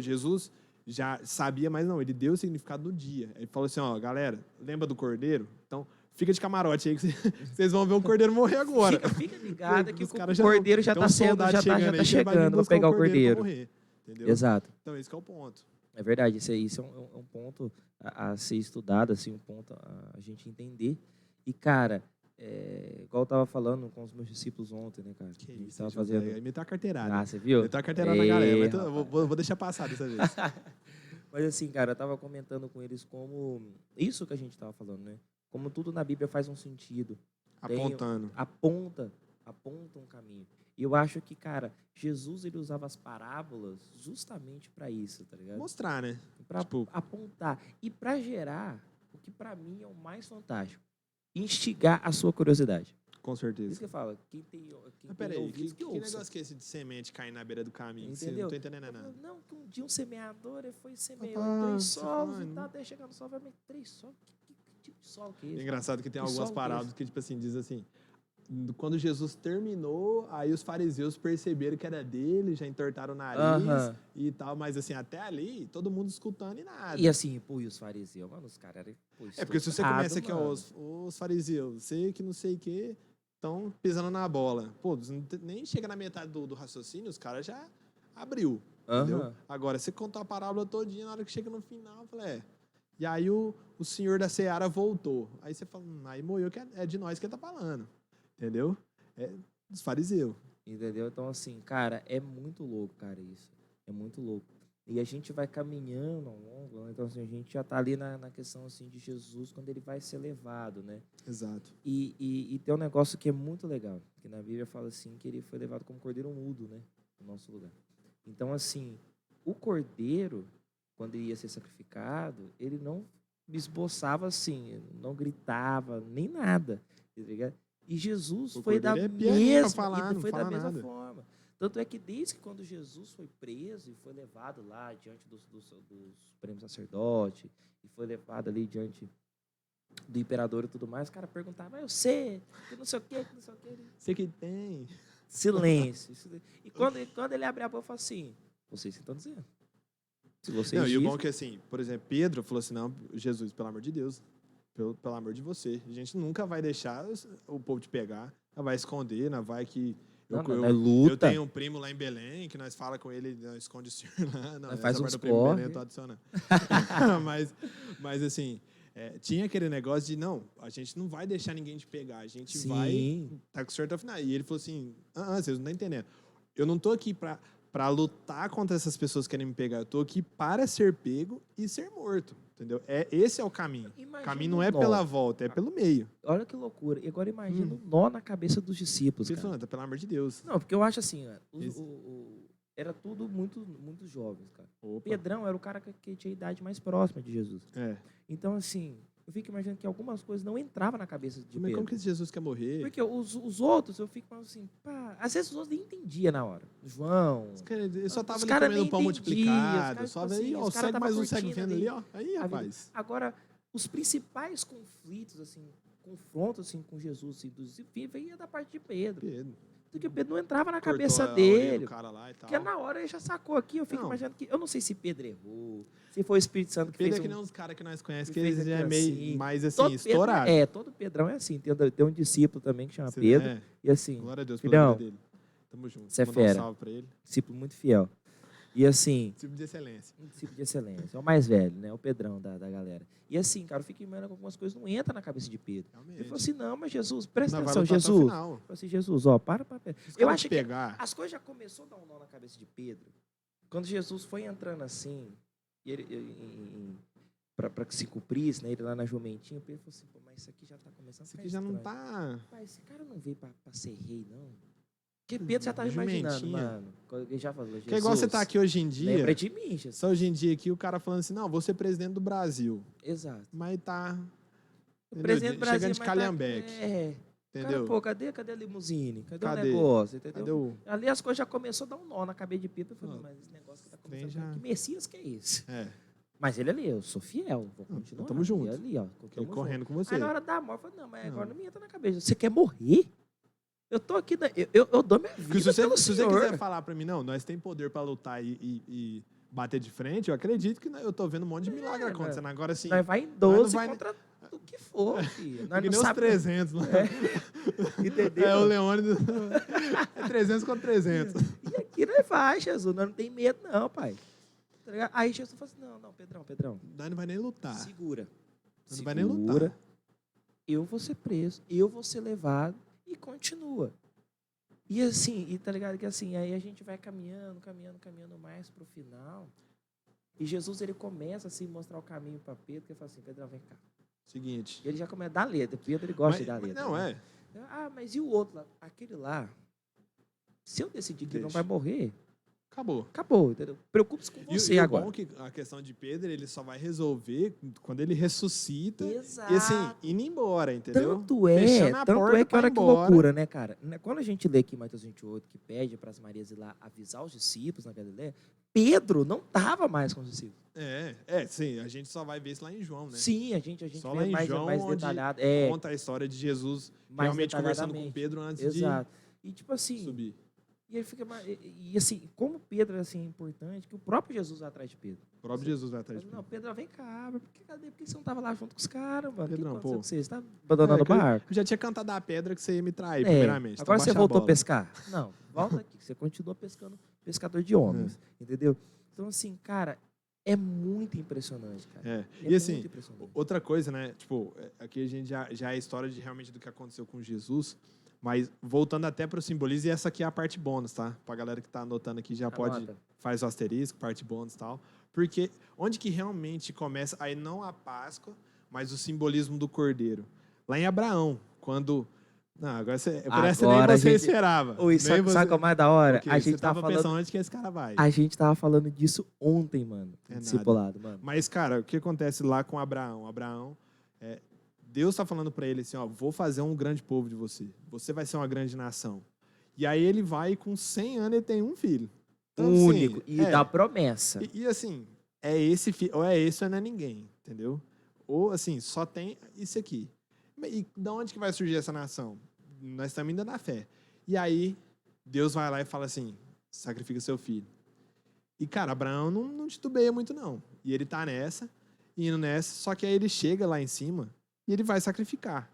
Jesus já sabia, mas não, ele deu o significado no dia. Ele falou assim, ó, galera, lembra do cordeiro? Então, fica de camarote aí que vocês vão ver o cordeiro morrer agora. Fica ligado que o cordeiro já está chegando para pegar o cordeiro. Morrer, entendeu? Exato. Então, esse que é o ponto. É verdade, isso é um ponto a ser estudado, assim, um ponto a gente entender. E, cara, igual eu estava falando com os meus discípulos ontem, né, cara? Que isso, tava fazendo... Meteu a carteirada. Ah, você viu? Meteu a carteirada na galera. Vou deixar passar dessa vez. Mas assim, cara, eu tava comentando com eles como... Isso que a gente tava falando, né? Como tudo na Bíblia faz um sentido. Apontando. Aponta um caminho. E eu acho que, cara, Jesus, ele usava as parábolas justamente para isso, tá ligado? Mostrar, né? Para Tipo, apontar. E para gerar o que para mim é o mais fantástico. Instigar a sua curiosidade. com Isso certeza. que eu falo. Quem tem Mas peraí, ouvidos, que ouça. negócio que é esse de semente cair na beira do caminho? Você Entendeu? não tô entendendo Eu nada. falo, não, que um dia um semeador ele foi e semeou Rapaz, em 3 você solos fala, e tal, né? até chegar no solo, vai, mas 3 solos? Que tipo de solo que é É esse? engraçado que tem Que algumas solo que é parábolas que, tipo assim, diz assim, quando Jesus terminou, aí os fariseus perceberam que era dele, já entortaram o nariz Aham. e tal, mas assim, até ali, todo mundo escutando e nada. E assim, pô, e os fariseus, mano, os caras eram É porque se você estudados, começa aqui, ó, mano. os fariseus, você que não sei o que, estão pisando na bola. Pô, você nem chega na metade do raciocínio, os caras já abriu, entendeu? Aham. Agora, você contou a parábola todinha, na hora que chega no final, eu falei, E aí o senhor da Seara voltou. Aí você fala, aí moeu que é de nós que ele tá falando, entendeu? É dos fariseus. Entendeu? Então, assim, cara, é muito louco, cara, isso. É muito louco. E a gente vai caminhando ao longo, né? Então, assim, a gente já tá ali na questão, assim, de Jesus, quando ele vai ser levado, né? Exato. E tem um negócio que é muito legal, que na Bíblia fala, assim, que ele foi levado como cordeiro mudo, né? No nosso lugar. Então, assim, o cordeiro, quando ele ia ser sacrificado, ele não esboçava, assim, não gritava, nem nada, tá ligado? E Jesus O foi da cordeiro é pianinho pra mesma, falar, e não foi da fala mesma nada. forma. Tanto é que desde que quando Jesus foi preso e foi levado lá diante do Supremo Sacerdote, e foi levado ali diante do imperador e tudo mais, o cara perguntava, eu sei, que não sei o quê, que não sei o quê. Você que tem. Silêncio. E quando ele abre a boca, eu falo assim, vocês que estão dizendo. Se vocês Não, e o bom é dizem, que, assim, por exemplo, Pedro falou assim, não, Jesus, pelo amor de Deus, pelo amor de você, a gente nunca vai deixar o povo te pegar, não vai esconder, não vai que... não é luta. Eu tenho um primo lá em Belém, que nós fala com ele, nós esconde o senhor lá. Não, Nós faz essa uns parte do primo em Belém eu corre. tô adicionando. mas assim, tinha aquele negócio de, não, a gente não vai deixar ninguém te pegar, a gente vai tá com o senhor até o final. E ele falou assim, vocês não estão entendendo. Eu não tô aqui pra lutar contra essas pessoas que querem me pegar, eu tô aqui para ser pego e ser morto, entendeu? Esse é o caminho. Imagina O caminho não é o nó. pela volta, é pelo meio. Olha que loucura. E agora imagina o nó na cabeça dos discípulos, Ele cara. falou, pelo amor de Deus. Não, porque eu acho assim, Esse- era tudo muito jovens, cara. Opa. Pedrão era o cara que tinha a idade mais próxima de Jesus. É. Então, assim, eu fico imaginando que algumas coisas não entravam na cabeça de Mas Pedro. como que esse Jesus quer morrer? Porque os outros, eu fico falando assim, pá, às vezes os outros nem entendiam na hora. João. Ele só tava Os ali cara comendo nem pão entendia, multiplicado. os cara, Só tipo veio, assim, ó, os o cara cego tava mais um cego curtindo vendo ali, ali ó. Aí, a vida. rapaz. Agora, os principais conflitos, assim, confrontos assim, com Jesus, assim, dos vinha da parte de Pedro. Pedro. Porque Pedro não entrava na Cortou cabeça a orelha dele. do cara lá e tal. Porque na hora ele já sacou aqui, eu fico Não. imaginando que. Eu não sei se Pedro errou, se foi o Espírito Santo que Pedro fez é que um- nem uns caras que nós conhecemos, que que fez eles aqui é meio assim. mais assim, Todo estourado. Pedro, todo Pedrão é assim. Tem um discípulo também que chama Você- Pedro. é, E assim, glória a Deus filhão, pela vida dele. Tamo junto. Você é Mandar um fera. salve pra ele. discípulo muito fiel. E assim, Tipo de excelência. um discípulo de excelência. É o mais velho, né? O Pedrão da galera. E assim, cara, eu fico imaginando que algumas coisas não entram na cabeça de Pedro. Realmente. Ele falou assim, não, mas Jesus, presta Nós vai atenção, lutar até o Jesus. final. Falou assim, Jesus, ó, para. Os Eu caras acho te que pegar. as coisas já começou a dar um nó na cabeça de Pedro. Quando Jesus foi entrando assim, e para que se cumprisse, né? Ele lá na jumentinha, Pedro falou assim, pô, mas isso aqui já tá começando a Isso ficar aqui já não estranho. tá... Pai, esse cara não veio pra ser rei, não. Porque Pedro já tava imaginando, Jumentinha. mano. Ele já falou, Jesus, Que é igual você tá aqui hoje em dia. lembra de mim, Jesus. Só hoje em dia aqui o cara falando assim, não, vou ser presidente do Brasil. Exato. Mas tá... O entendeu? presidente do Brasil, Chegando de mas Calhambeque. Cara, Entendeu? pô, cadê a limusine? Cadê o Cadê? negócio, entendeu? Cadê o... Ali as coisas já começou a dar um nó na cabeça de Pedro. Eu falei, Não, mas esse negócio que tá trem começando... já- Que Messias que é esse? É, Mas ele ali, eu sou fiel, vou continuar. tamo junto. E ali, ó, tô tamo correndo com junto. você. Aí na hora da morte, eu falei, não, mas Não. agora não me entra na cabeça. Você quer morrer? Eu tô aqui, eu dou minha vida Porque se pelo você Senhor. quiser falar pra mim, não, nós tem poder pra lutar e bater de frente, eu acredito que eu tô vendo um monte de milagre acontecendo. Agora, assim, Nós vai em não 12 vai- contra o que for, filho. Nós porque não nem os sabe, 300 lá. entendeu? O Leônidas é 300 contra 300. E aqui nós vai, Jesus. Nós não tem medo, não, pai. Tá ligado? Aí Jesus falou assim, não, Pedrão. Nós não vai nem lutar. Segura. Não vai nem lutar. Eu vou ser preso, eu vou ser levado e continua. E assim, e tá ligado que assim, aí a gente vai caminhando mais pro final. E Jesus, ele começa assim, a mostrar o caminho para Pedro, que ele fala assim, Pedro, vem cá. Seguinte. E ele já começa a dar letra. Pedro, ele gosta de dar Mas letra. não, né? Ah, mas e o outro lá? Aquele lá, se eu decidir que ele não vai morrer, acabou, entendeu? Preocupe-se com você e agora. E o bom é que a questão de Pedro, ele só vai resolver quando ele ressuscita. Exato. E assim, indo embora, entendeu? Tanto é que olha que loucura, né, cara? Quando a gente lê aqui em Mateus 28, que pede para as Marias ir lá avisar os discípulos na Galileia, Pedro não estava mais com os discípulos. Sim, a gente só vai ver isso lá em João, né? Sim, a gente só vê lá em mais, João, mais onde detalhado. Conta a história de Jesus mais realmente conversando com Pedro antes Exato. E tipo assim, subir. E ele fica e assim, como Pedro é assim, importante, que o próprio Jesus vai atrás de Pedro. O próprio Jesus vai atrás de Pedro. Não, Pedro, vem cá, por que você não estava lá junto com os caras, mano? Pedro, o que aconteceu com você? Você está abandonando o barco? Eu já tinha cantado a pedra que você ia me trair, primeiramente. Agora você voltou a pescar? Não, volta aqui, você continua pescando, pescador de homens, entendeu? Então, assim, cara, é muito impressionante, cara. E assim, outra coisa, né? Tipo, aqui a gente já é a história de realmente do que aconteceu com Jesus. Mas voltando até para o simbolismo, e essa aqui é a parte bônus, tá? Para a galera que está anotando aqui, já pode faz o asterisco, parte bônus e tal. Porque onde que realmente começa, aí não a Páscoa, mas o simbolismo do Cordeiro. Lá em Abraão, quando... Não, agora parece nem você esperava. Sabe o que é mais da hora? A gente tava pensando onde que esse cara vai. A gente tava falando disso ontem, mano. Discipulado, mano. Mas, cara, o que acontece lá com Abraão? Deus está falando para ele assim, ó, vou fazer um grande povo de você. Você vai ser uma grande nação. E aí ele vai, com 100 anos, ele tem um filho. Então, único. Assim, e dá promessa. E assim, é esse filho, ou é esse ou não é ninguém, entendeu? Ou assim, só tem isso aqui. E de onde que vai surgir essa nação? Nós estamos ainda na fé. E aí, Deus vai lá e fala assim, sacrifica seu filho. E, cara, Abraão não titubeia muito, não. E ele tá indo nessa, só que aí ele chega lá em cima, e ele vai sacrificar.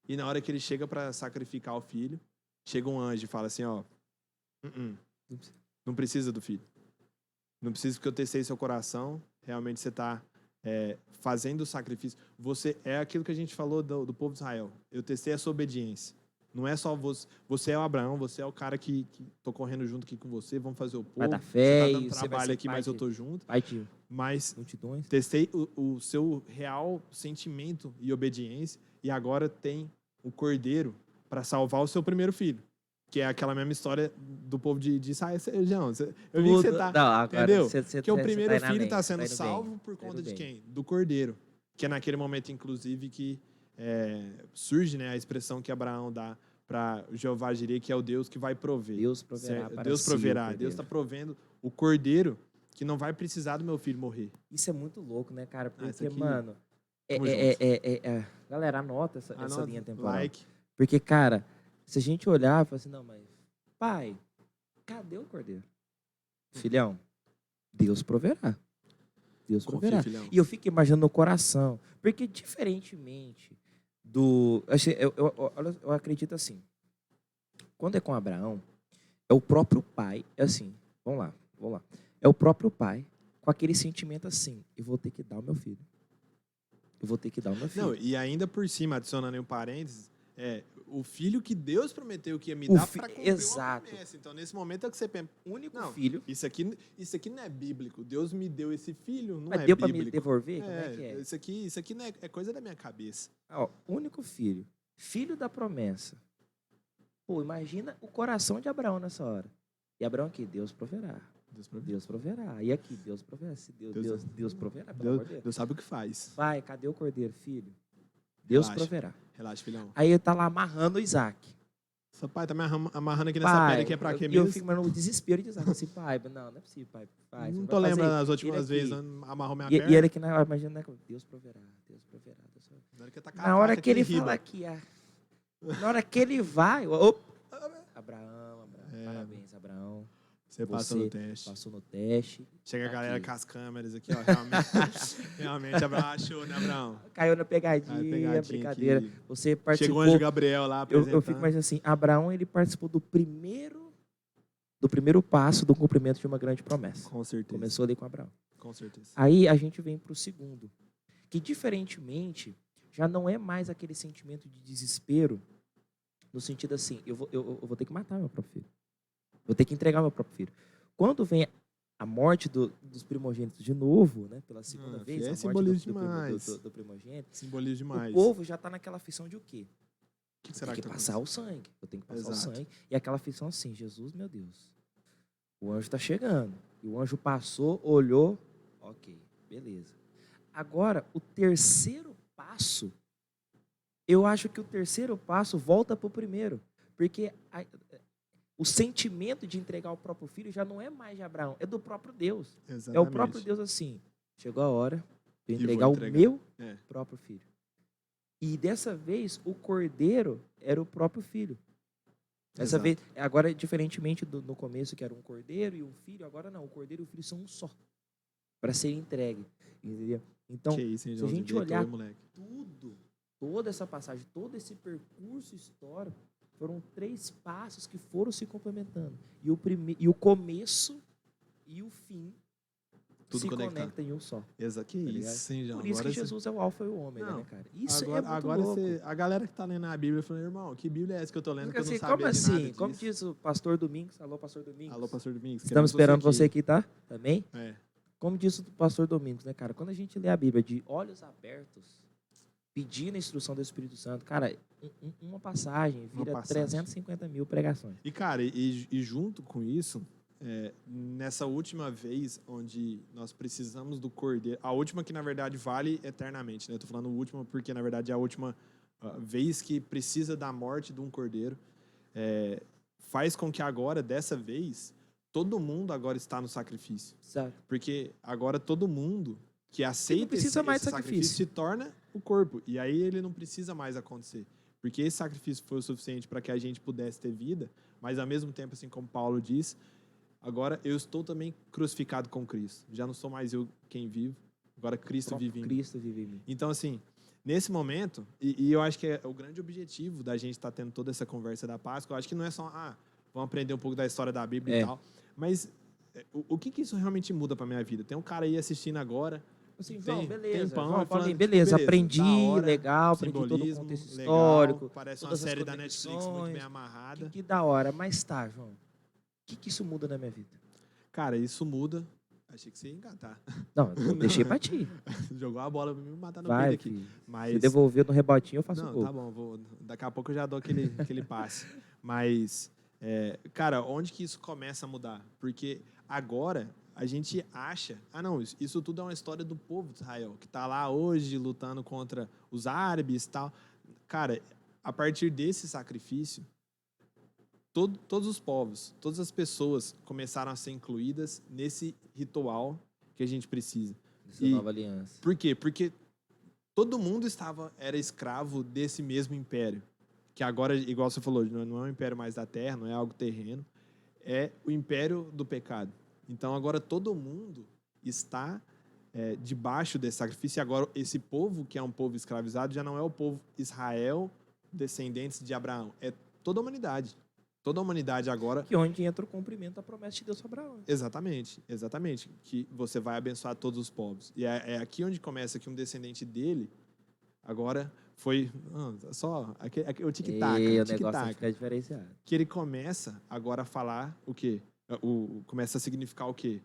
E na hora que ele chega para sacrificar o filho, chega um anjo e fala assim, ó, não precisa do filho. Não precisa porque eu testei seu coração, realmente você está fazendo o sacrifício. Você é aquilo que a gente falou do povo de Israel. Eu testei a sua obediência. Não é só você. Você é o Abraão, você é o cara que tô correndo junto aqui com você, vamos fazer o povo. Vai dar fé, você tá dando trabalho aqui, mas eu tô junto. Mas multidões. Testei o seu real sentimento e obediência e agora tem o Cordeiro para salvar o seu primeiro filho. Que é aquela mesma história do povo de Israel. Eu vi que você tá... Não, entendeu? Que o primeiro filho está sendo salvo por conta de quem? Do Cordeiro. Que é naquele momento, inclusive, que surge, né, a expressão que Abraão dá para Jeová Jireh, que é o Deus que vai prover. Deus proverá para Deus proverá. Deus está provendo o Cordeiro que não vai precisar do meu filho morrer. Isso é muito louco, né, cara? Porque, mano... Galera, anota essa linha temporal. Porque, cara, se a gente olhar e falar assim, não, mas... Pai, cadê o Cordeiro? Filhão, Deus proverá. Deus proverá. E eu fico imaginando no coração. Porque, diferentemente do... Eu acredito assim. Quando é com Abraão, é o próprio pai. É assim, vamos lá. É o próprio pai com aquele sentimento assim, eu vou ter que dar o meu filho. Não, e ainda por cima, adicionando um parênteses, o filho que Deus prometeu que ia me dar para cumprir uma promessa. Então, nesse momento é que você pensa, filho. Isso aqui não é bíblico. Deus me deu esse filho, não Mas é deu bíblico. Deu para me devolver? Como é que é? Isso aqui não é coisa da minha cabeça. Único filho. Filho da promessa. Pô, imagina o coração de Abraão nessa hora. E Abraão aqui, Deus proverá. Deus proverá. E aqui, Deus proverá. Deus proverá. Deus sabe o que faz. Pai, cadê o cordeiro, filho? Deus proverá. Relaxa, filhão. Aí ele tá lá amarrando o Isaac. Seu pai tá me amarrando aqui nessa pedra aqui, é pra quê mesmo? E eu fico no desespero de Isaac. Assim, pai, não é possível, pai. Não tô lembrando das últimas vezes, amarrou minha perna. E ele aqui, imagina, né? Deus proverá. Na hora que ele fala aqui, na hora que ele vai, Abraão, parabéns, Abraão. Você passou no teste. Passou no teste. Chega a galera com as câmeras aqui, ó. Realmente achou, né, Abraão? Caiu na pegadinha, brincadeira. Aqui. Você participou. Chegou o anjo Gabriel lá apresentando. Eu fico mais assim, Abraão, ele participou do primeiro passo do cumprimento de uma grande promessa. Com certeza. Começou ali com Abraão. Com certeza. Aí a gente vem para o segundo, que diferentemente já não é mais aquele sentimento de desespero, no sentido assim, eu vou ter que matar meu próprio filho. Vou ter que entregar meu próprio filho. Quando vem a morte dos primogênitos de novo, né? Pela segunda vez, é a morte simboliza demais. do primogênito. Simboliza demais. O povo já está naquela aflição de o quê? O que será Tem que que tá passar acontecendo? o sangue. Eu tenho que passar o Exato. sangue. E aquela aflição assim, Jesus, meu Deus. O anjo está chegando. E o anjo passou, olhou. Ok, beleza. Agora, o terceiro passo, eu acho que o terceiro passo volta para o primeiro. Porque o sentimento de entregar o próprio filho já não é mais de Abraão, é do próprio Deus. Exatamente. É o próprio Deus assim. Chegou a hora de eu E vou entregar o entregar. meu É. próprio filho. E dessa vez, o cordeiro era o próprio filho. Dessa Exato. vez, agora, diferentemente no começo, que era um cordeiro e um filho, agora não, o cordeiro e o filho são um só. Para ser entregue. Entendeu? Então, Que isso, hein, se a Joãozinho? gente Deitou, olhar hein, moleque? tudo, toda essa passagem, todo esse percurso histórico, foram 3 passos que foram se complementando. E o começo e o fim Tudo se conectado. conectam em um só. Exato. Que ligado? isso, hein, João? Por isso Agora que Jesus é o alfa e o ômega, Não, né, cara? Isso agora, é muito agora louco. a galera que tá lendo a Bíblia falando, irmão, que Bíblia é essa que eu tô lendo que eu não Assim, sabia como de nada assim? disso? Como diz o pastor Domingos? Alô, pastor Domingos. Alô, pastor Domingos. Estamos esperando você aqui, tá? Também? É. Como disse o pastor Domingos, né, cara? Quando a gente lê a Bíblia de olhos abertos, pedindo a instrução do Espírito Santo, cara, uma passagem vira 350 mil pregações. E, cara, e junto com isso, nessa última vez onde nós precisamos do cordeiro, a última que, na verdade, vale eternamente, né? Eu tô falando última porque, na verdade, é a última vez que precisa da morte de um cordeiro, faz com que agora, dessa vez, todo mundo agora está no sacrifício. Exato. Porque agora todo mundo que aceita precisa esse mais de sacrifício se torna o corpo. E aí ele não precisa mais acontecer. Porque esse sacrifício foi o suficiente para que a gente pudesse ter vida, mas ao mesmo tempo, assim como Paulo diz, agora eu estou também crucificado com Cristo. Já não sou mais eu quem vivo, agora Cristo vive em mim. Cristo vive em mim. Então, assim, nesse momento, e eu acho que é o grande objetivo da gente estar tendo toda essa conversa da Páscoa, eu acho que não é só, vamos aprender um pouco da história da Bíblia e tal, mas o que isso realmente muda para minha vida? Tem um cara aí assistindo agora, assim, João, beleza. tem pão, João, falando, beleza, aprendi, da hora, legal, aprendi todo o simbolismo, contexto legal, histórico. parece uma todas as série da Netflix muito bem conexões. amarrada. Que da hora. Mas tá, João, o que isso muda na minha vida? Cara, isso muda. Achei que você ia engatar. Não, eu deixei pra ti. Jogou a bola pra me matar no Vai, peito aqui. filho. Mas Se devolver no rebotinho, eu faço não, gol. tá bom, daqui a pouco eu já dou aquele passe. Mas, cara, onde que isso começa a mudar? Porque agora a gente acha... não, isso tudo é uma história do povo de Israel, que tá lá hoje lutando contra os árabes e tal. Cara, a partir desse sacrifício, todos os povos, todas as pessoas começaram a ser incluídas nesse ritual que a gente precisa. Essa nova aliança. Por quê? Porque todo mundo era escravo desse mesmo império. Que agora, igual você falou, não é um império mais da terra, não é algo terreno. É o império do pecado. Então, agora todo mundo está debaixo desse sacrifício. E agora, esse povo, que é um povo escravizado, já não é o povo Israel, descendentes de Abraão. É toda a humanidade. Toda a humanidade agora... Que onde entra o cumprimento da promessa de Deus sobre Abraão. Exatamente. Que você vai abençoar todos os povos. E é aqui onde começa que um descendente dele agora foi... o tic-tac. O negócio fica diferenciado. Que ele começa agora a falar o quê? Começa a significar o quê?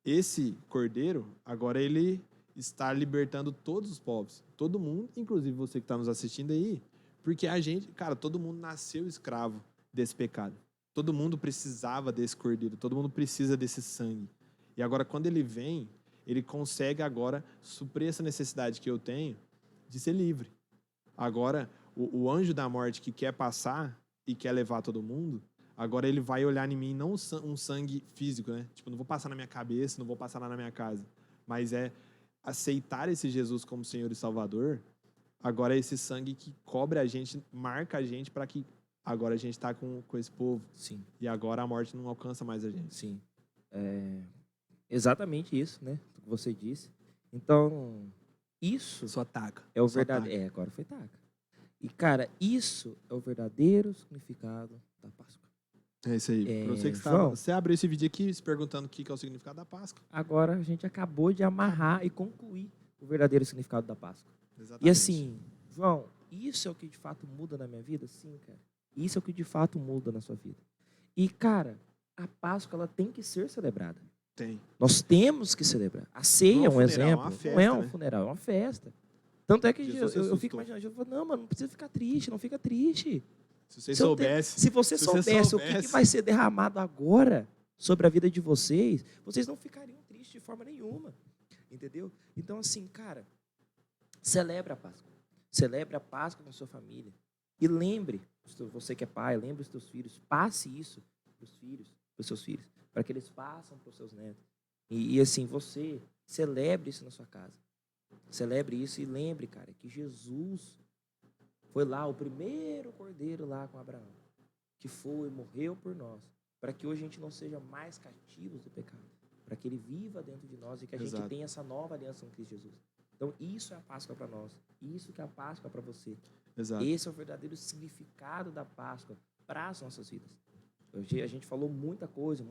Esse cordeiro, agora ele está libertando todos os povos. Todo mundo, inclusive você que está nos assistindo aí. Porque a gente... Cara, todo mundo nasceu escravo desse pecado. Todo mundo precisava desse cordeiro, todo mundo precisa desse sangue. E agora, quando ele vem, ele consegue agora suprir essa necessidade que eu tenho de ser livre. Agora, o anjo da morte que quer passar e quer levar todo mundo, agora ele vai olhar em mim não um sangue físico, né? Tipo, não vou passar na minha cabeça, não vou passar lá na minha casa, mas é aceitar esse Jesus como Senhor e Salvador. Agora, esse sangue que cobre a gente, marca a gente para que agora a gente está com esse povo. Sim. E agora a morte não alcança mais a gente. Sim. Exatamente isso, né? O que você disse. Então, isso Só taca. é o verdadeiro... agora foi taca. E, cara, isso é o verdadeiro significado da Páscoa. É isso aí. Pra você que você abriu esse vídeo aqui se perguntando o que é o significado da Páscoa. Agora a gente acabou de amarrar e concluir o verdadeiro significado da Páscoa. Exatamente. E assim, João, isso é o que de fato muda na minha vida? Sim, cara. Isso é o que de fato muda na sua vida. E, cara, a Páscoa ela tem que ser celebrada. Tem. Nós temos que celebrar. A ceia Não é é um um funeral, é exemplo. uma Não festa, é um né? funeral, é uma festa. Tanto é que Jesus se eu fico assustou. imaginando, Jesus falou, não, mano, não precisa ficar triste, não fica triste. Se vocês Se, soubessem. se você soubesse o que vai ser derramado agora sobre a vida de vocês, vocês não ficariam tristes de forma nenhuma. Entendeu? Então, assim, cara, celebra a Páscoa. Celebra a Páscoa com a sua família. E lembre, você que é pai, lembre os teus filhos, passe isso para os filhos, para os seus filhos, para que eles passem para os seus netos. E assim, você celebre isso na sua casa. Celebre isso e lembre, cara, que Jesus foi lá, o primeiro cordeiro lá com Abraão, que foi, morreu por nós, para que hoje a gente não seja mais cativos do pecado, para que ele viva dentro de nós e que a gente tenha essa nova aliança com Cristo Jesus. Então, isso é a Páscoa para nós. Isso que é a Páscoa para você. Exato. Esse é o verdadeiro significado da Páscoa para as nossas vidas. Hoje a gente falou muita coisa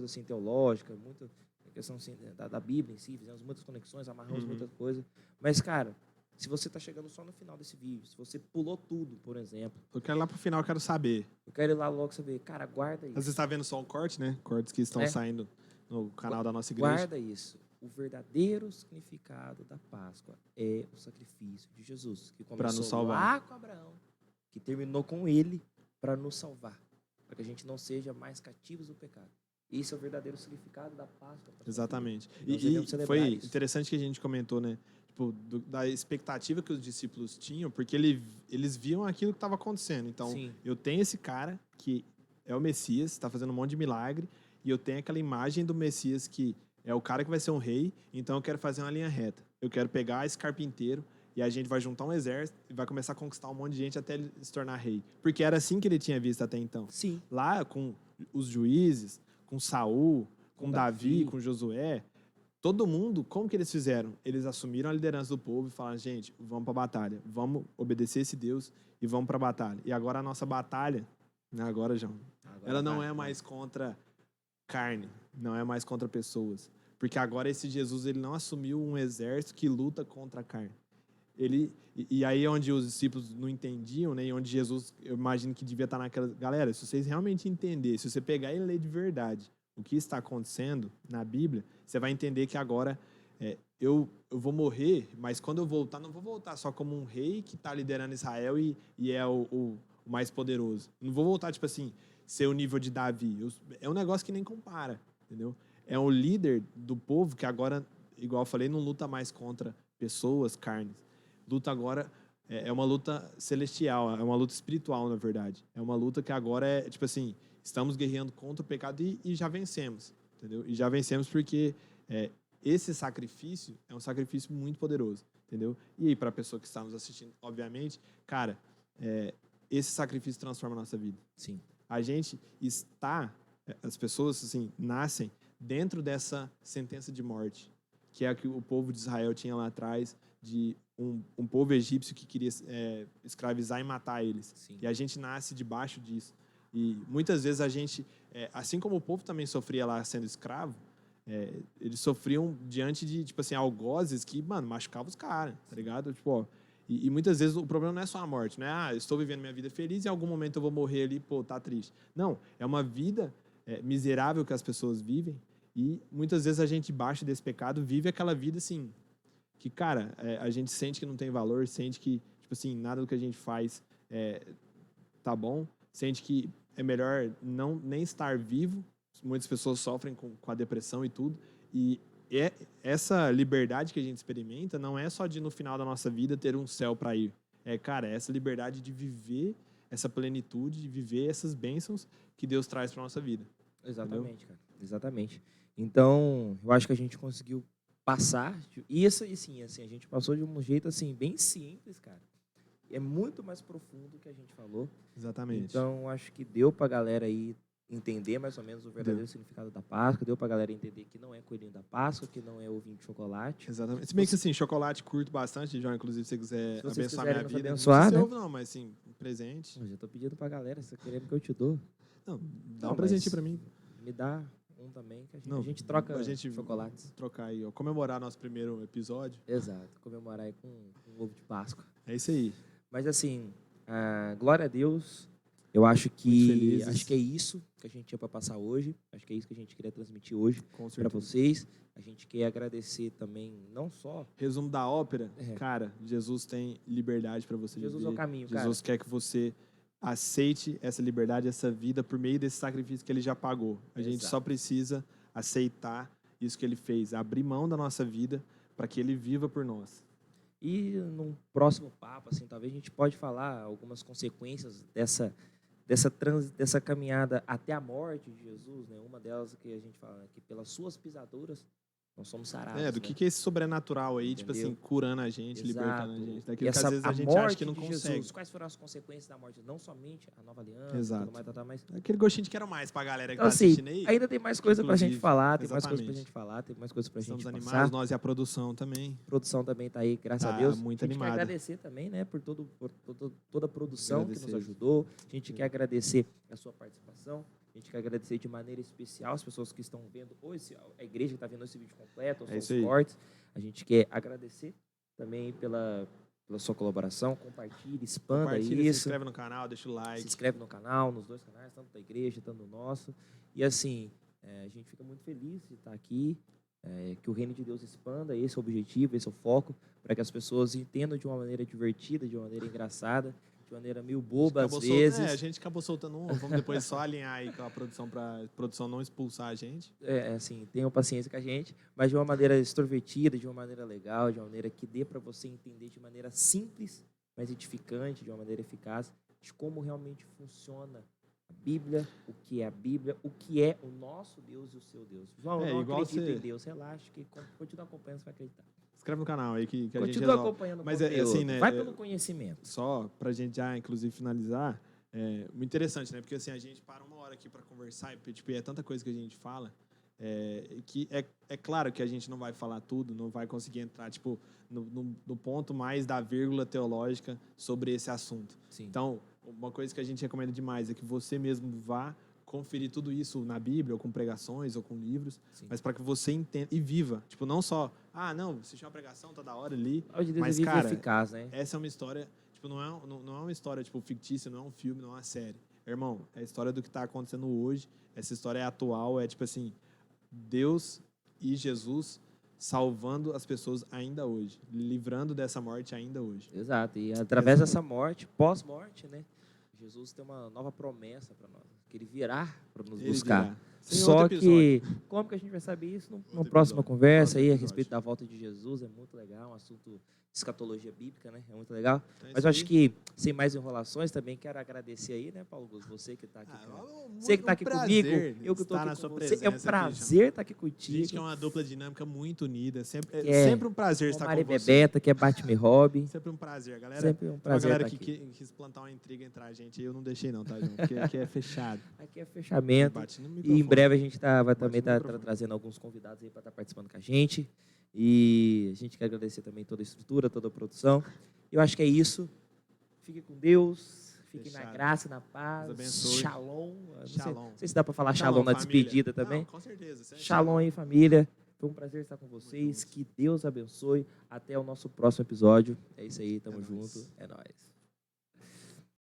assim, teológica, muita questão assim, da Bíblia em si, fizemos muitas conexões, amarramos muitas coisas. Mas, cara, se você está chegando só no final desse vídeo, se você pulou tudo, por exemplo. Eu quero ir lá pro final, eu quero saber. Eu quero ir lá logo saber. Cara, guarda isso. Você está vendo só um corte, né? Cortes que estão saindo no canal da nossa igreja. Guarda isso. O verdadeiro significado da Páscoa é o sacrifício de Jesus, que começou lá com Abraão, que terminou com ele para nos salvar, para que a gente não seja mais cativos do pecado. Esse é o verdadeiro significado da Páscoa. Exatamente. E foi interessante que a gente comentou, né? Tipo, da expectativa que os discípulos tinham, porque eles viam aquilo que estava acontecendo. Então, eu tenho esse cara que é o Messias, está fazendo um monte de milagre, e eu tenho aquela imagem do Messias que é o cara que vai ser um rei, então eu quero fazer uma linha reta. Eu quero pegar esse carpinteiro e a gente vai juntar um exército e vai começar a conquistar um monte de gente até ele se tornar rei. Porque era assim que ele tinha visto até então. Sim. Lá, com os juízes, com Saul, com Davi, com Josué, todo mundo, como que eles fizeram? Eles assumiram a liderança do povo e falaram, gente, vamos para a batalha, vamos obedecer esse Deus e vamos para a batalha. E agora a nossa batalha, agora, João, ela não é mais contra carne, não é mais contra pessoas. Porque agora esse Jesus, ele não assumiu um exército que luta contra a carne. E aí onde os discípulos não entendiam, né, e onde Jesus, eu imagino que devia estar naquela... Galera, se vocês realmente entenderem, se você pegar e ler de verdade o que está acontecendo na Bíblia, você vai entender que agora eu vou morrer, mas quando eu voltar, não vou voltar só como um rei que está liderando Israel e é o mais poderoso. Não vou voltar, tipo assim, ser o nível de Davi. É um negócio que nem compara, entendeu? É um líder do povo que agora, igual eu falei, não luta mais contra pessoas, carnes. Luta agora, é uma luta celestial, é uma luta espiritual, na verdade. É uma luta que agora é, tipo assim, estamos guerreando contra o pecado e já vencemos, entendeu? E já vencemos porque esse sacrifício é um sacrifício muito poderoso, entendeu? E aí, para a pessoa que está nos assistindo, obviamente, cara, esse sacrifício transforma a nossa vida. Sim. A gente as pessoas, assim, nascem dentro dessa sentença de morte, que é a que o povo de Israel tinha lá atrás, de um povo egípcio que queria escravizar e matar eles. Sim. E a gente nasce debaixo disso. E muitas vezes a gente, assim como o povo também sofria lá sendo escravo, eles sofriam diante de, tipo assim, algozes que, mano, machucavam os caras, tá ligado? Tipo, ó, e muitas vezes o problema não é só a morte, não é, eu estou vivendo minha vida feliz e em algum momento eu vou morrer ali, pô, tá triste. Não, é uma vida miserável que as pessoas vivem e muitas vezes a gente, debaixo desse pecado, vive aquela vida, assim, que, cara, a gente sente que não tem valor, sente que, tipo assim, nada do que a gente faz tá bom, sente que é melhor nem estar vivo. Muitas pessoas sofrem com a depressão e tudo. E essa liberdade que a gente experimenta não é só de, no final da nossa vida, ter um céu para ir. Cara, é essa liberdade de viver essa plenitude, de viver essas bênçãos que Deus traz para nossa vida. Exatamente, entendeu? cara. Exatamente. Então, eu acho que a gente conseguiu passar. E assim, a gente passou de um jeito assim, bem simples, cara. É muito mais profundo do que a gente falou. Exatamente. Então, acho que deu pra galera aí entender mais ou menos o verdadeiro significado da Páscoa, deu pra galera entender que não é coelhinho da Páscoa, que não é ovinho de chocolate. Exatamente. Se bem que, assim, chocolate curto bastante, João, inclusive, se você quiser abençoar minha vida. Abençoar, não sei se né? ovo, não, mas, assim, um presente. Eu já tô pedindo pra galera, se você querendo que eu te dou. Não, dá um presente pra mim. Me dá um também, que a gente troca chocolates. Trocar aí, ó. Comemorar nosso primeiro episódio. Exato, comemorar aí com um ovo de Páscoa. É isso aí. Mas, assim, glória a Deus. Eu acho felizes. que é isso que a gente tinha para passar hoje. Acho que é isso que a gente queria transmitir hoje Com para certeza. vocês. A gente quer agradecer também, não só Resumo da ópera, É. cara, Jesus tem liberdade para você Jesus é viver. o caminho, Jesus quer que você aceite essa liberdade, essa vida por meio desse sacrifício que ele já pagou. A gente Exato. só precisa aceitar isso que ele fez, abrir mão da nossa vida para que ele viva por nós. E num próximo papo, assim, talvez a gente pode falar algumas consequências dessa caminhada até a morte de Jesus, né? Uma delas que a gente fala que pelas suas pisaduras nós somos sarados. Do né? que é esse sobrenatural aí, tipo Entendeu? assim, curando a gente, libertando a Exato. gente, E daquilo que às vezes a gente morte acha que não de consegue. Jesus, quais foram as consequências da morte? Não somente a nova aliança, Exato. tudo mais, mas Aquele gostinho de quero mais pra galera que então, tá assim, assistindo aí. ainda tem mais coisa pra gente Inclusive, falar, tem mais exatamente. coisa pra gente falar, tem mais coisa pra Estamos gente animados, passar. nós e a produção também. A produção também tá aí, graças Tá a Deus. muito a gente animada. quer agradecer também, né, por toda a produção que nos Agradecer. ajudou. A gente quer agradecer a sua participação. A gente quer agradecer de maneira especial as pessoas que estão vendo, ou a igreja que está vendo esse vídeo completo, ou É só isso os aí. cortes. A gente quer agradecer também pela sua colaboração. Compartilhe, expanda Compartilha, se isso. inscreve no canal, deixa o like. Se inscreve no canal, nos dois canais, tanto da igreja, tanto do nosso. E assim, a gente fica muito feliz de estar aqui, que o reino de Deus expanda, esse é o objetivo, esse é o foco, para que as pessoas entendam de uma maneira divertida, de uma maneira engraçada, de maneira meio boba às vezes. A gente acabou soltando uma, vamos depois só alinhar aí com a produção para a produção não expulsar a gente. Assim, tenham paciência com a gente, mas de uma maneira extrovertida, de uma maneira legal, de uma maneira que dê para você entender de maneira simples, mas edificante, de uma maneira eficaz, de como realmente funciona a Bíblia, o que é a Bíblia, o que é o nosso Deus e o seu Deus. João, eu não igual acredito você- em Deus, relaxa, que continua acompanhando, você vai acreditar. Se inscreve no canal aí que a gente Continua resolve. acompanhando o Mas conteúdo. assim, né, Vai pelo conhecimento. Só pra gente já, inclusive, finalizar, muito interessante, né? Porque assim, a gente para uma hora aqui para conversar e tipo, é tanta coisa que a gente fala, que é claro que a gente não vai falar tudo, não vai conseguir entrar tipo, no ponto mais da vírgula teológica sobre esse assunto. Sim. Então, uma coisa que a gente recomenda demais é que você mesmo vá conferir tudo isso na Bíblia, ou com pregações, ou com livros, Sim. mas para que você entenda e viva. Tipo, não só, não, assisti uma pregação, tá da hora ali. A palavra de Deus Mas, é viva e cara, eficaz, né? Essa é uma história, tipo, não é uma história tipo, fictícia, não é um filme, não é uma série. Irmão, é a história do que está acontecendo hoje. Essa história é atual, é tipo assim, Deus e Jesus salvando as pessoas ainda hoje, livrando dessa morte ainda hoje. Exato. E através dessa morte, pós-morte, né? Jesus tem uma nova promessa para nós, que ele virá para nos Ele buscar. dirá. Sem Só outro que, como que a gente vai saber isso? Numa Outro próxima episódio. conversa aí, a Outro respeito episódio. da volta de Jesus, é muito legal, um assunto de escatologia bíblica, né? É muito legal. Então é Mas isso eu acho aí. que, sem mais enrolações, também quero agradecer aí, né, Paulo Gus? Você que está aqui. Você que está aqui comigo, eu que estou estar na aqui sua com você. É um presença aqui, prazer estar aqui A gente que é contigo. uma dupla dinâmica muito unida. Sempre, Que é sempre um prazer estar Mari com você. Bebeta, que é Bate-me Hobby. Sempre um prazer, galera. Sempre um Uma prazer galera estar que aqui. quis plantar uma intriga entre a gente, eu não deixei não, tá, João? Porque aqui é fechado. Aqui é fechamento. Bate no E em microfone. breve a gente vai Bate também no estar microfone. trazendo alguns convidados aí para estar participando com a gente. E a gente quer agradecer também toda a estrutura, toda a produção. Eu acho que é isso. Fique com Deus. Fique na Fechado. graça e na paz. Deus abençoe. Shalom. Shalom. Não sei se dá para falar shalom na família. despedida também. Não, com certeza. Isso é Shalom aí, família. Foi um prazer estar com vocês. junto. Que Deus abençoe. Até o nosso próximo episódio. É isso aí. Tamo É junto. nóis. É nóis.